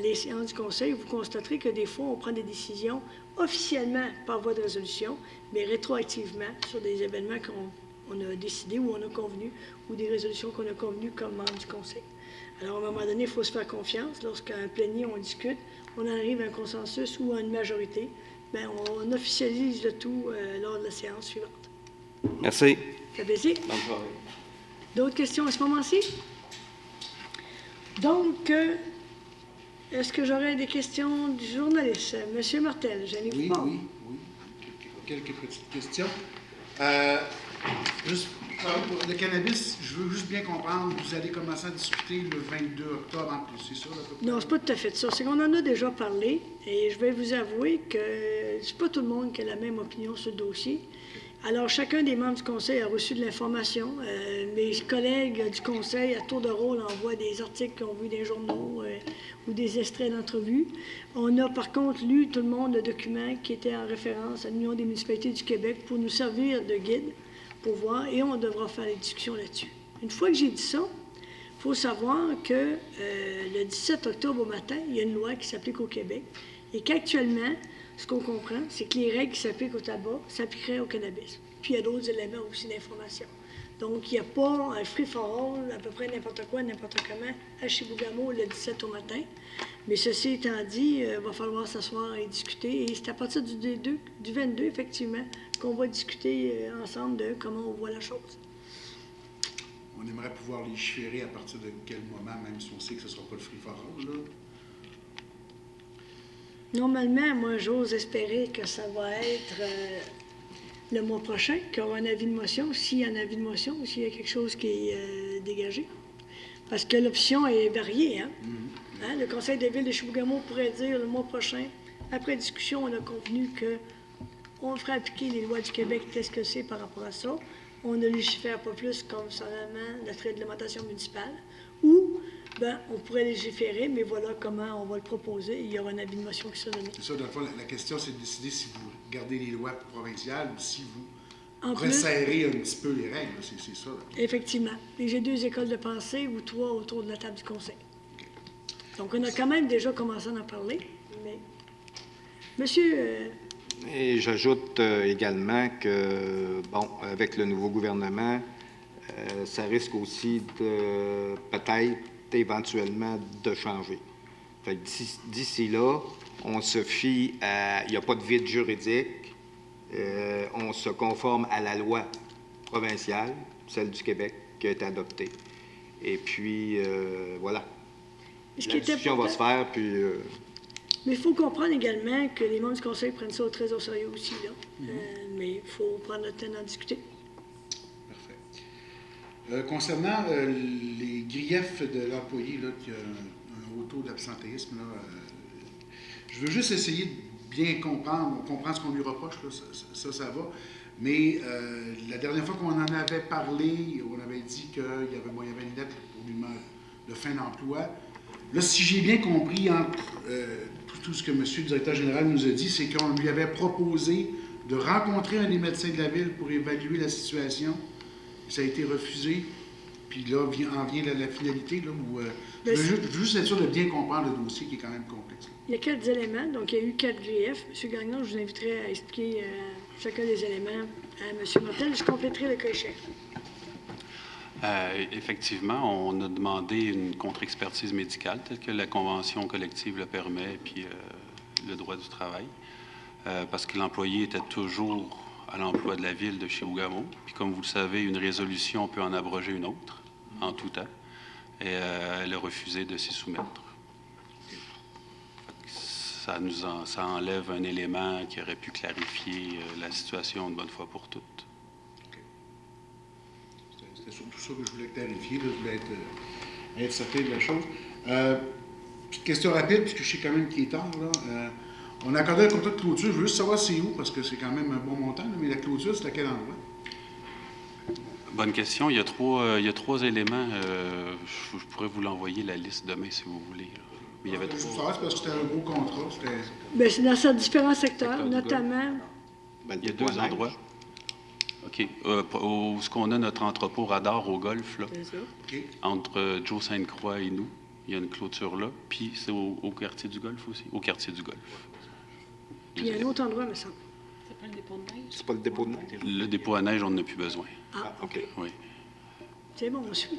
les séances du Conseil, vous constaterez que des fois, on prend des décisions officiellement par voie de résolution, mais rétroactivement sur des événements qu'on a décidés ou on a convenus, ou des résolutions qu'on a convenues comme membre du Conseil. Alors, à un moment donné, il faut se faire confiance. Lorsqu'à un plénier, on discute, on arrive à un consensus ou à une majorité, bien, on officialise le tout lors de la séance suivante. Merci. Ça fait plaisir. Bonne soirée. D'autres questions à ce moment-ci? Donc, est-ce que j'aurais des questions du journaliste? Monsieur Martel, j'allais vous parler. Oui. Quelques petites questions. Juste pour le cannabis, je veux juste bien comprendre, vous allez commencer à discuter le 22 octobre en plus, c'est ça? Non, c'est pas tout à fait ça. C'est qu'on en a déjà parlé et je vais vous avouer que c'est pas tout le monde qui a la même opinion sur le dossier. Alors, chacun des membres du Conseil a reçu de l'information. Mes collègues du Conseil, à tour de rôle, envoient des articles qu'ils ont vus dans les journaux ou des extraits d'entrevues. On a, par contre, lu, tout le monde, le document qui était en référence à l'Union des municipalités du Québec pour nous servir de guide pour voir, et on devra faire des discussions là-dessus. Une fois que j'ai dit ça, il faut savoir que le 17 octobre au matin, il y a une loi qui s'applique au Québec et qu'actuellement, ce qu'on comprend, c'est que les règles qui s'appliquent au tabac s'appliqueraient au cannabis. Puis il y a d'autres éléments aussi d'information. Donc, il n'y a pas un free-for-all, à peu près n'importe quoi, n'importe comment, à Chibougamau le 17 au matin. Mais ceci étant dit, il va falloir s'asseoir et discuter. Et c'est à partir du 22, effectivement, qu'on va discuter ensemble de comment on voit la chose. On aimerait pouvoir légiférer à partir de quel moment, même si on sait que ce ne sera pas le free-for-all, là? Normalement, moi, j'ose espérer que ça va être le mois prochain, qu'il y aura un avis de motion, s'il y a un avis de motion, ou s'il y a quelque chose qui est dégagé. Parce que l'option est variée, hein? Hein? Le Conseil de ville de Chibougamau pourrait dire le mois prochain, après discussion, on a convenu qu'on ferait appliquer les lois du Québec, qu'est-ce que c'est par rapport à ça. On ne légifère pas plus concernant la réglementation municipale. Ou ben, on pourrait légiférer, mais voilà comment on va le proposer. Il y aura un avis de motion qui sera donné. C'est ça, dans le fond, la question, c'est de décider si vous gardez les lois provinciales ou si vous En plus, resserrez un petit peu les règles. C'est ça. effectivement. Et j'ai 2 écoles de pensée ou 3 autour de la table du conseil. Donc, on a quand même déjà commencé à en parler. Mais... Monsieur... Et j'ajoute également que, bon, avec le nouveau gouvernement, ça risque aussi de peut-être éventuellement de changer. Fait que d'ici là, on se fie à... Il n'y a pas de vide juridique. On se conforme à la loi provinciale, celle du Québec, qui a été adoptée. Et puis, voilà. La discussion va se faire, puis... Mais il faut comprendre également que les membres du conseil prennent ça très au sérieux aussi, là. Mais il faut prendre le temps d'en discuter. Parfait. Concernant les griefs de l'employé, là, qui a un haut taux d'absentéisme, là, je veux juste essayer de bien comprendre. On comprend ce qu'on lui reproche, là, ça va. Mais la dernière fois qu'on en avait parlé, on avait dit qu'il y avait une lettre pour lui de fin d'emploi. Là, si j'ai bien compris, entre tout ce que M. le directeur général nous a dit, c'est qu'on lui avait proposé de rencontrer un des médecins de la ville pour évaluer la situation. Ça a été refusé. Puis là, en vient la finalité, là, où je veux juste être sûr de bien comprendre le dossier qui est quand même complexe. Il y a 4 éléments. Donc, il y a eu 4 griefs. M. Gagnon, je vous inviterai à expliquer chacun des éléments à M. Martel. Je compléterai le cas échéant. Effectivement, on a demandé une contre-expertise médicale, telle que la convention collective le permet, puis le droit du travail, parce que l'employé était toujours à l'emploi de la ville de Chibougamau. Puis comme vous le savez, une résolution peut en abroger une autre, en tout temps, et elle a refusé de s'y soumettre. Ça enlève un élément qui aurait pu clarifier la situation une bonne fois pour toutes. C'était surtout ça que je voulais clarifier, là, je voulais être certain de la chose. Petite question rapide, puisque je sais quand même qu'il est tard. Là. On a accordé un contrat de clôture. Je veux juste savoir c'est où, parce que c'est quand même un bon montant, là, mais la clôture, c'est à quel endroit? Bonne question. Il y a trois éléments. Je pourrais vous l'envoyer, la liste, demain, si vous voulez. Mais il y avait Je veux savoir, c'est parce que c'était un gros contrat. Bien, c'est dans différents secteurs, notamment... Il y a 2 endroits. OK. Où est-ce qu'on a notre entrepôt radar au golf, là, entre Joe Sainte-Croix et nous. Il y a une clôture là. Puis c'est au quartier du golf aussi. Au quartier du golf. Puis il y a un autre endroit, me semble. C'est pas le dépôt de neige? C'est pas le dépôt de neige? Le dépôt à neige, on n'en a plus besoin. Ah, OK. Oui. C'est bon, on suit.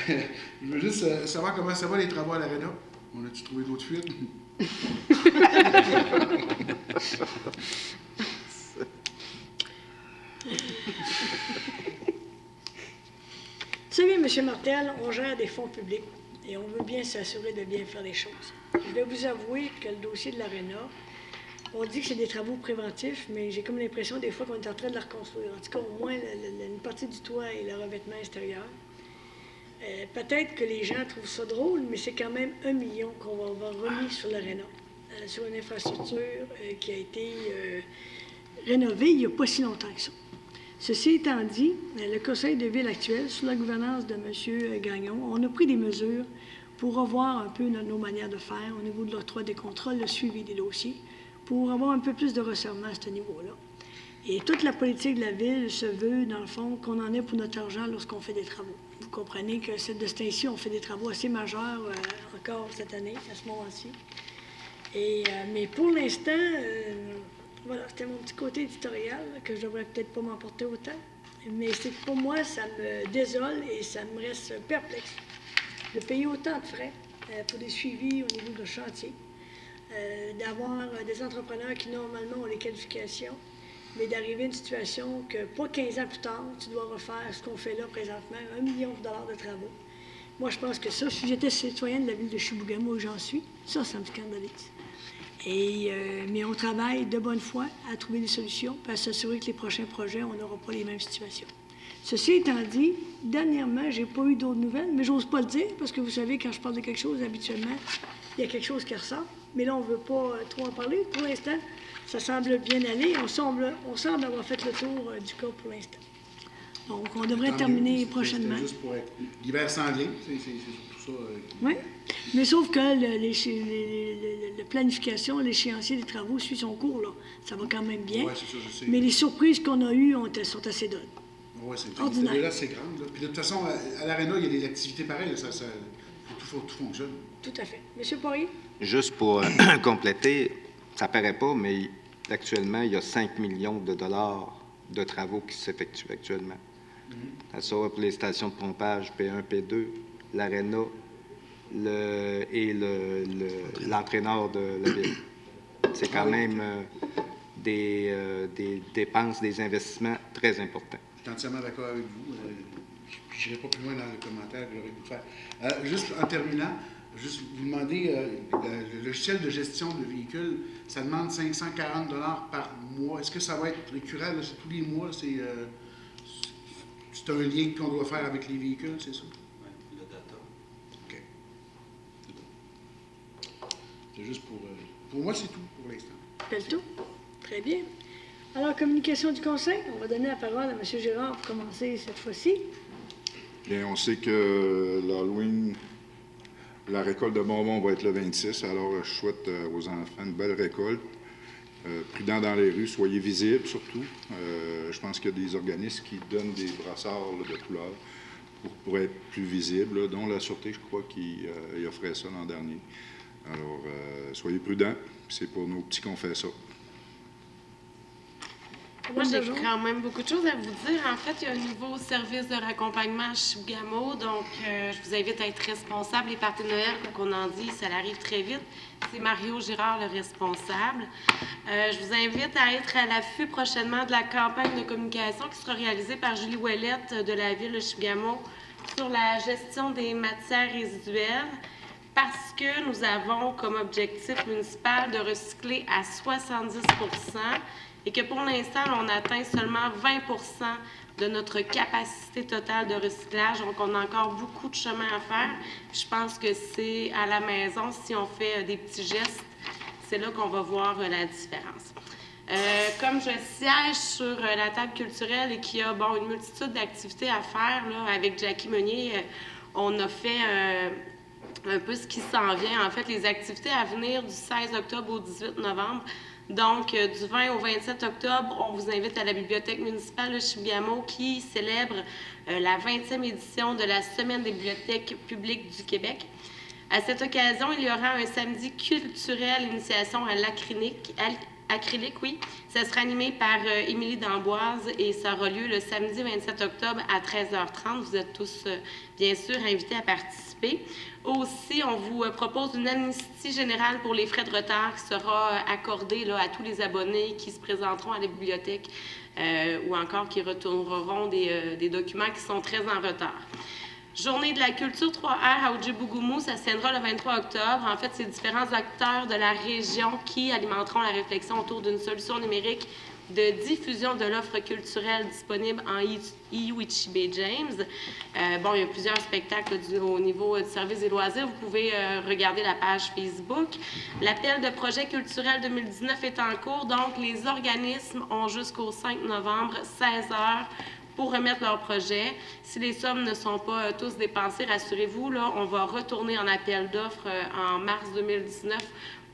Je veux juste savoir comment ça va les travaux à l'Arena. On a-tu trouvé d'autres fuites? Vous savez, M. Martel, on gère des fonds publics et on veut bien s'assurer de bien faire les choses. Je vais vous avouer que le dossier de l'Arena, on dit que c'est des travaux préventifs, mais j'ai comme l'impression des fois qu'on est en train de la reconstruire. En tout cas, au moins, une partie du toit et le revêtement extérieur. Peut-être que les gens trouvent ça drôle, mais c'est quand même 1 million qu'on va avoir remis sur l'Arena, sur une infrastructure qui a été rénovée il n'y a pas si longtemps que ça. Ceci étant dit, le conseil de ville actuel, sous la gouvernance de M. Gagnon, on a pris des mesures pour revoir un peu nos manières de faire au niveau de l'octroi des contrats, le suivi des dossiers, pour avoir un peu plus de resserrement à ce niveau-là. Et toute la politique de la ville se veut, dans le fond, qu'on en ait pour notre argent lorsqu'on fait des travaux. Vous comprenez que de ce temps-ci, on fait des travaux assez majeurs encore cette année, à ce moment-ci. Mais pour l'instant, voilà, c'était mon petit côté éditorial que je devrais peut-être pas m'emporter autant. Mais c'est pour moi, ça me désole et ça me reste perplexe de payer autant de frais pour des suivis au niveau de chantier, d'avoir des entrepreneurs qui normalement ont les qualifications, mais d'arriver à une situation que pas 15 ans plus tard, tu dois refaire ce qu'on fait là présentement, 1 million de dollars de travaux. Moi, je pense que ça, si j'étais citoyenne de la ville de Chibougamau, j'en suis, ça me scandalise. Mais on travaille de bonne foi à trouver des solutions pour s'assurer que les prochains projets, on n'aura pas les mêmes situations. Ceci étant dit, dernièrement, je n'ai pas eu d'autres nouvelles, mais j'ose pas le dire parce que vous savez, quand je parle de quelque chose, habituellement, il y a quelque chose qui ressort. Mais là, on ne veut pas trop en parler. Pour l'instant, ça semble bien aller. On semble avoir fait le tour du cas pour l'instant. Donc, on devrait terminer prochainement. Juste pour être... L'hiver s'en vient, c'est surtout tout ça. Oui, mais sauf que la planification, l'échéancier des travaux suit son cours, là. Ça va quand même bien. Oui, c'est ça, je sais. Mais les surprises qu'on a eues sont assez donnes. Oui, c'est ordinaire. là, c'est grande. Là. Puis de toute façon, à l'Arena, il y a des activités pareilles. Tout fonctionne. Tout à fait. Monsieur Poirier? Juste pour compléter, ça paraît pas, mais actuellement, il y a 5 millions de dollars de travaux qui s'effectuent actuellement. Ça va pour les stations de pompage P1, P2, l'Arena et l'entraîneur de la ville. C'est quand même des dépenses, des investissements très importants. Je suis entièrement d'accord avec vous. Puis je n'irai pas plus loin dans le commentaire que j'aurais pu faire. Juste en terminant, juste vous demander, le logiciel de gestion de véhicules, ça demande 540 $ par mois. Est-ce que ça va être récurrent? C'est tous les mois? C'est un lien qu'on doit faire avec les véhicules, c'est ça? Oui, le data. OK. C'est juste pour moi, c'est tout pour l'instant. C'est tout? Très bien. Alors, communication du Conseil, on va donner la parole à M. Girard pour commencer cette fois-ci. Bien, on sait que l'Halloween, la récolte de bonbons va être le 26, alors je souhaite aux enfants une belle récolte. Prudents dans les rues, soyez visibles surtout. Je pense qu'il y a des organismes qui donnent des brassards là, de couleur pour être plus visibles, là, dont la Sûreté, je crois, qui offrait ça l'an dernier. Alors, soyez prudents, c'est pour nos petits qu'on fait ça. Moi, j'ai quand même beaucoup de choses à vous dire. En fait, il y a un nouveau service de raccompagnement à Chibougamau, donc je vous invite à être responsable. Les parties de Noël, comme on en dit, ça arrive très vite. C'est Mario Girard, le responsable. Je vous invite à être à l'affût prochainement de la campagne de communication qui sera réalisée par Julie Ouellette de la ville de Chibougamau sur la gestion des matières résiduelles, parce que nous avons comme objectif municipal de recycler à 70 % et que pour l'instant, on atteint seulement 20 % de notre capacité totale de recyclage. Donc, on a encore beaucoup de chemin à faire. Je pense que c'est à la maison, si on fait des petits gestes, c'est là qu'on va voir la différence. Comme je siège sur la table culturelle et qu'il y a une multitude d'activités à faire, là, avec Jackie Meunier, on a fait un peu ce qui s'en vient. En fait, les activités à venir du 16 octobre au 18 novembre. Donc, du 20 au 27 octobre, on vous invite à la Bibliothèque municipale de Chibougamau qui célèbre la 20e édition de la Semaine des bibliothèques publiques du Québec. À cette occasion, il y aura un samedi culturel initiation à l'acrylique. Oui. Ça sera animé par Émilie d'Amboise et ça aura lieu le samedi 27 octobre à 13h30. Vous êtes tous, bien sûr, invités à participer. Aussi, on vous propose une amnistie générale pour les frais de retard qui sera accordée là, à tous les abonnés qui se présenteront à la bibliothèque ou encore qui retourneront des documents qui sont très en retard. Journée de la culture 3R à Ojibougoumou, ça se tiendra le 23 octobre. En fait, c'est différents acteurs de la région qui alimenteront la réflexion autour d'une solution numérique de diffusion de l'offre culturelle disponible en Iwichibé-James. Il y a plusieurs spectacles au niveau du service des loisirs. Vous pouvez regarder la page Facebook. L'appel de projet culturel 2019 est en cours, donc les organismes ont jusqu'au 5 novembre, 16h, pour remettre leur projet. Si les sommes ne sont pas tous dépensées, rassurez-vous, là, on va retourner en appel d'offres en mars 2019.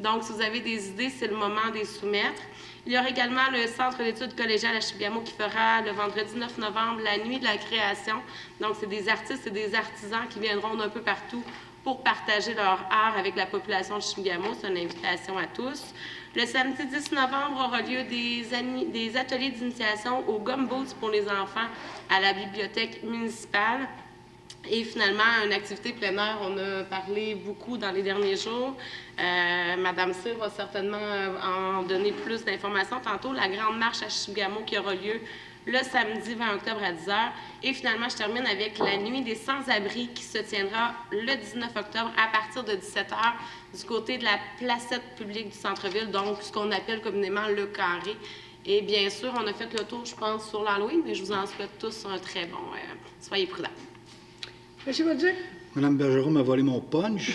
Donc, si vous avez des idées, c'est le moment de les soumettre. Il y aura également le Centre d'études collégiales à Chibougamau qui fera le vendredi 9 novembre la nuit de la création. Donc, c'est des artistes et des artisans qui viendront d'un peu partout pour partager leur art avec la population de Chibougamau. C'est une invitation à tous. Le samedi 10 novembre aura lieu des ateliers d'initiation aux gumboots pour les enfants à la bibliothèque municipale. Et finalement, une activité plein air, on a parlé beaucoup dans les derniers jours. Madame Cyr va certainement en donner plus d'informations tantôt. La grande marche à Chibougamau qui aura lieu le samedi 20 octobre à 10h. Et finalement, je termine avec la nuit des sans-abri qui se tiendra le 19 octobre à partir de 17h du côté de la placette publique du centre-ville, donc ce qu'on appelle communément le carré. Et bien sûr, on a fait le tour, je pense, sur l'Halloween, mais je vous en souhaite tous un très bon. Soyez prudents. Monsieur Bauduc? Mme Bergeron m'a volé mon punch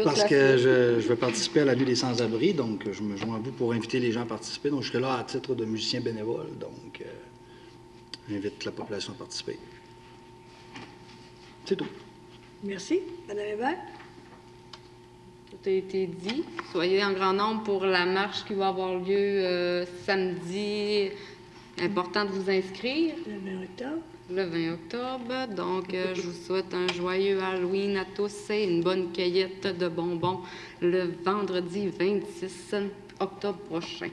parce que je vais participer à la nuit des sans-abri, donc je me joins à vous pour inviter les gens à participer. Donc, je serai là à titre de musicien bénévole, donc j'invite la population à participer. C'est tout. Merci. Madame Hébert? Tout a été dit. Soyez en grand nombre pour la marche qui va avoir lieu samedi. Important de vous inscrire. Le 20 octobre. Le 20 octobre. Donc, je vous souhaite un joyeux Halloween à tous et une bonne cueillette de bonbons le vendredi 26 octobre prochain.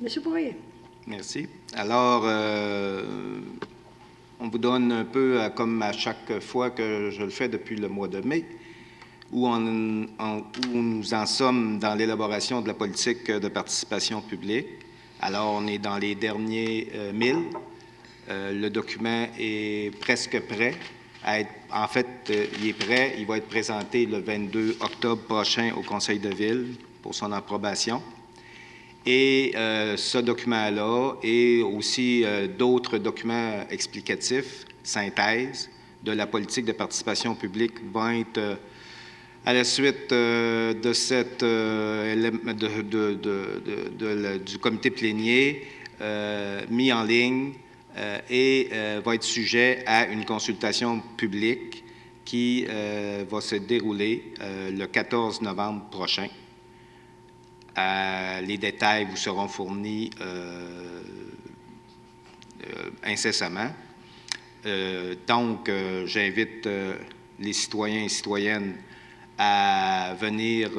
Monsieur Poirier. Merci. Alors, on vous donne un peu, comme à chaque fois que je le fais depuis le mois de mai, où nous en sommes dans l'élaboration de la politique de participation publique. Alors, on est dans les derniers 1000. Le document est presque prêt. En fait, il est prêt. Il va être présenté le 22 octobre prochain au Conseil de ville pour son approbation. Et ce document-là et aussi d'autres documents explicatifs, synthèse de la politique de participation publique vont être à la suite de cette, du comité plénier mis en ligne et va être sujet à une consultation publique qui va se dérouler le 14 novembre prochain. Les détails vous seront fournis incessamment. Donc, j'invite les citoyens et citoyennes à venir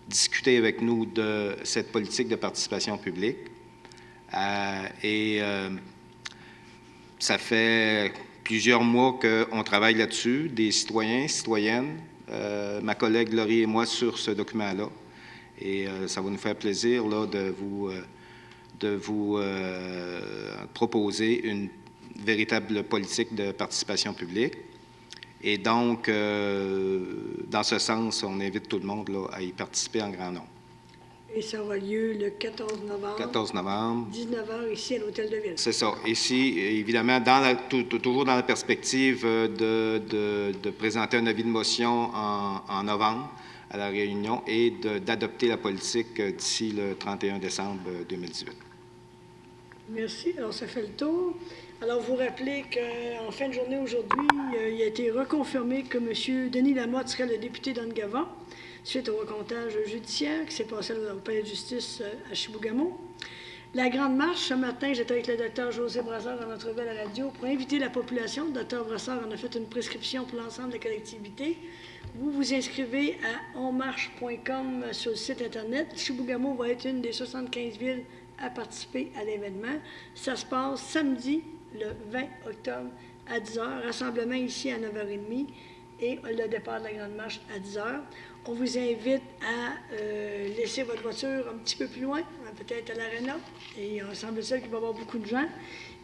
discuter avec nous de cette politique de participation publique. Ça fait plusieurs mois qu'on travaille là-dessus, des citoyens, citoyennes, ma collègue Laurie et moi sur ce document-là. Et ça va nous faire plaisir là, de vous proposer une véritable politique de participation publique. Et donc, dans ce sens, on invite tout le monde là, à y participer en grand nombre. Et ça aura lieu le 14 novembre. 14 novembre. 19h ici à l'Hôtel de Ville. C'est ça. Ici, évidemment, toujours dans la perspective de présenter un avis de motion en novembre à la réunion et d'adopter la politique d'ici le 31 décembre 2018. Merci. Alors, ça fait le tour. Alors, vous rappelez qu'en fin de journée aujourd'hui, il a été reconfirmé que M. Denis Lamotte serait le député d'Angava suite au recomptage judiciaire qui s'est passé au Palais de justice à Chibougamau. La grande marche, ce matin, j'étais avec le docteur José Brassard en entrevue à la radio pour inviter la population. Le docteur Brassard en a fait une prescription pour l'ensemble des collectivités. Vous vous inscrivez à onmarche.com sur le site Internet. Chibougamau va être une des 75 villes à participer à l'événement. Ça se passe samedi, le 20 octobre à 10h. Rassemblement ici à 9h30 et le départ de la Grande Marche à 10h. On vous invite à laisser votre voiture un petit peu plus loin, peut-être à l'Arena. Et il semble-t-il qu'il va y avoir beaucoup de gens.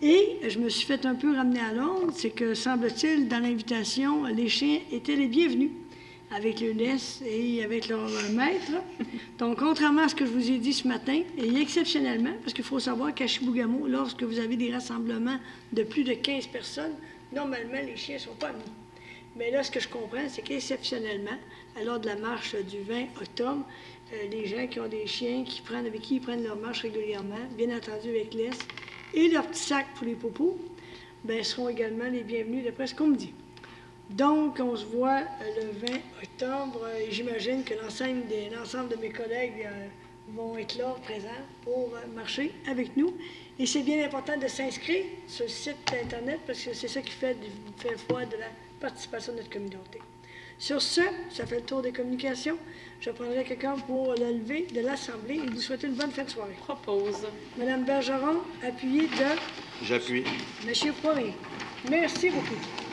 Et je me suis fait un peu ramener à l'ordre, c'est que, semble-t-il, dans l'invitation, les chiens étaient les bienvenus, avec le laisse et avec leur maître. Donc, contrairement à ce que je vous ai dit ce matin, et exceptionnellement, parce qu'il faut savoir qu'à Chibougamau, lorsque vous avez des rassemblements de plus de 15 personnes, normalement, les chiens ne sont pas mis. Mais là, ce que je comprends, c'est qu'exceptionnellement, lors de la marche du 20 octobre, les gens qui ont des chiens avec qui ils prennent leur marche régulièrement, bien entendu avec laisse, et leur petit sac pour les popos, bien, seront également les bienvenus, d'après ce qu'on me dit. Donc, on se voit le 20 octobre et j'imagine que l'ensemble de mes collègues vont être là, présents, pour marcher avec nous. Et c'est bien important de s'inscrire sur le site Internet parce que c'est ça qui fait foi de la participation de notre communauté. Sur ce, ça fait le tour des communications. Je prendrai quelqu'un pour le lever de l'Assemblée et vous souhaiter une bonne fin de soirée. Propose. Madame Bergeron, appuyée de... J'appuie. Monsieur Poirier. Merci beaucoup.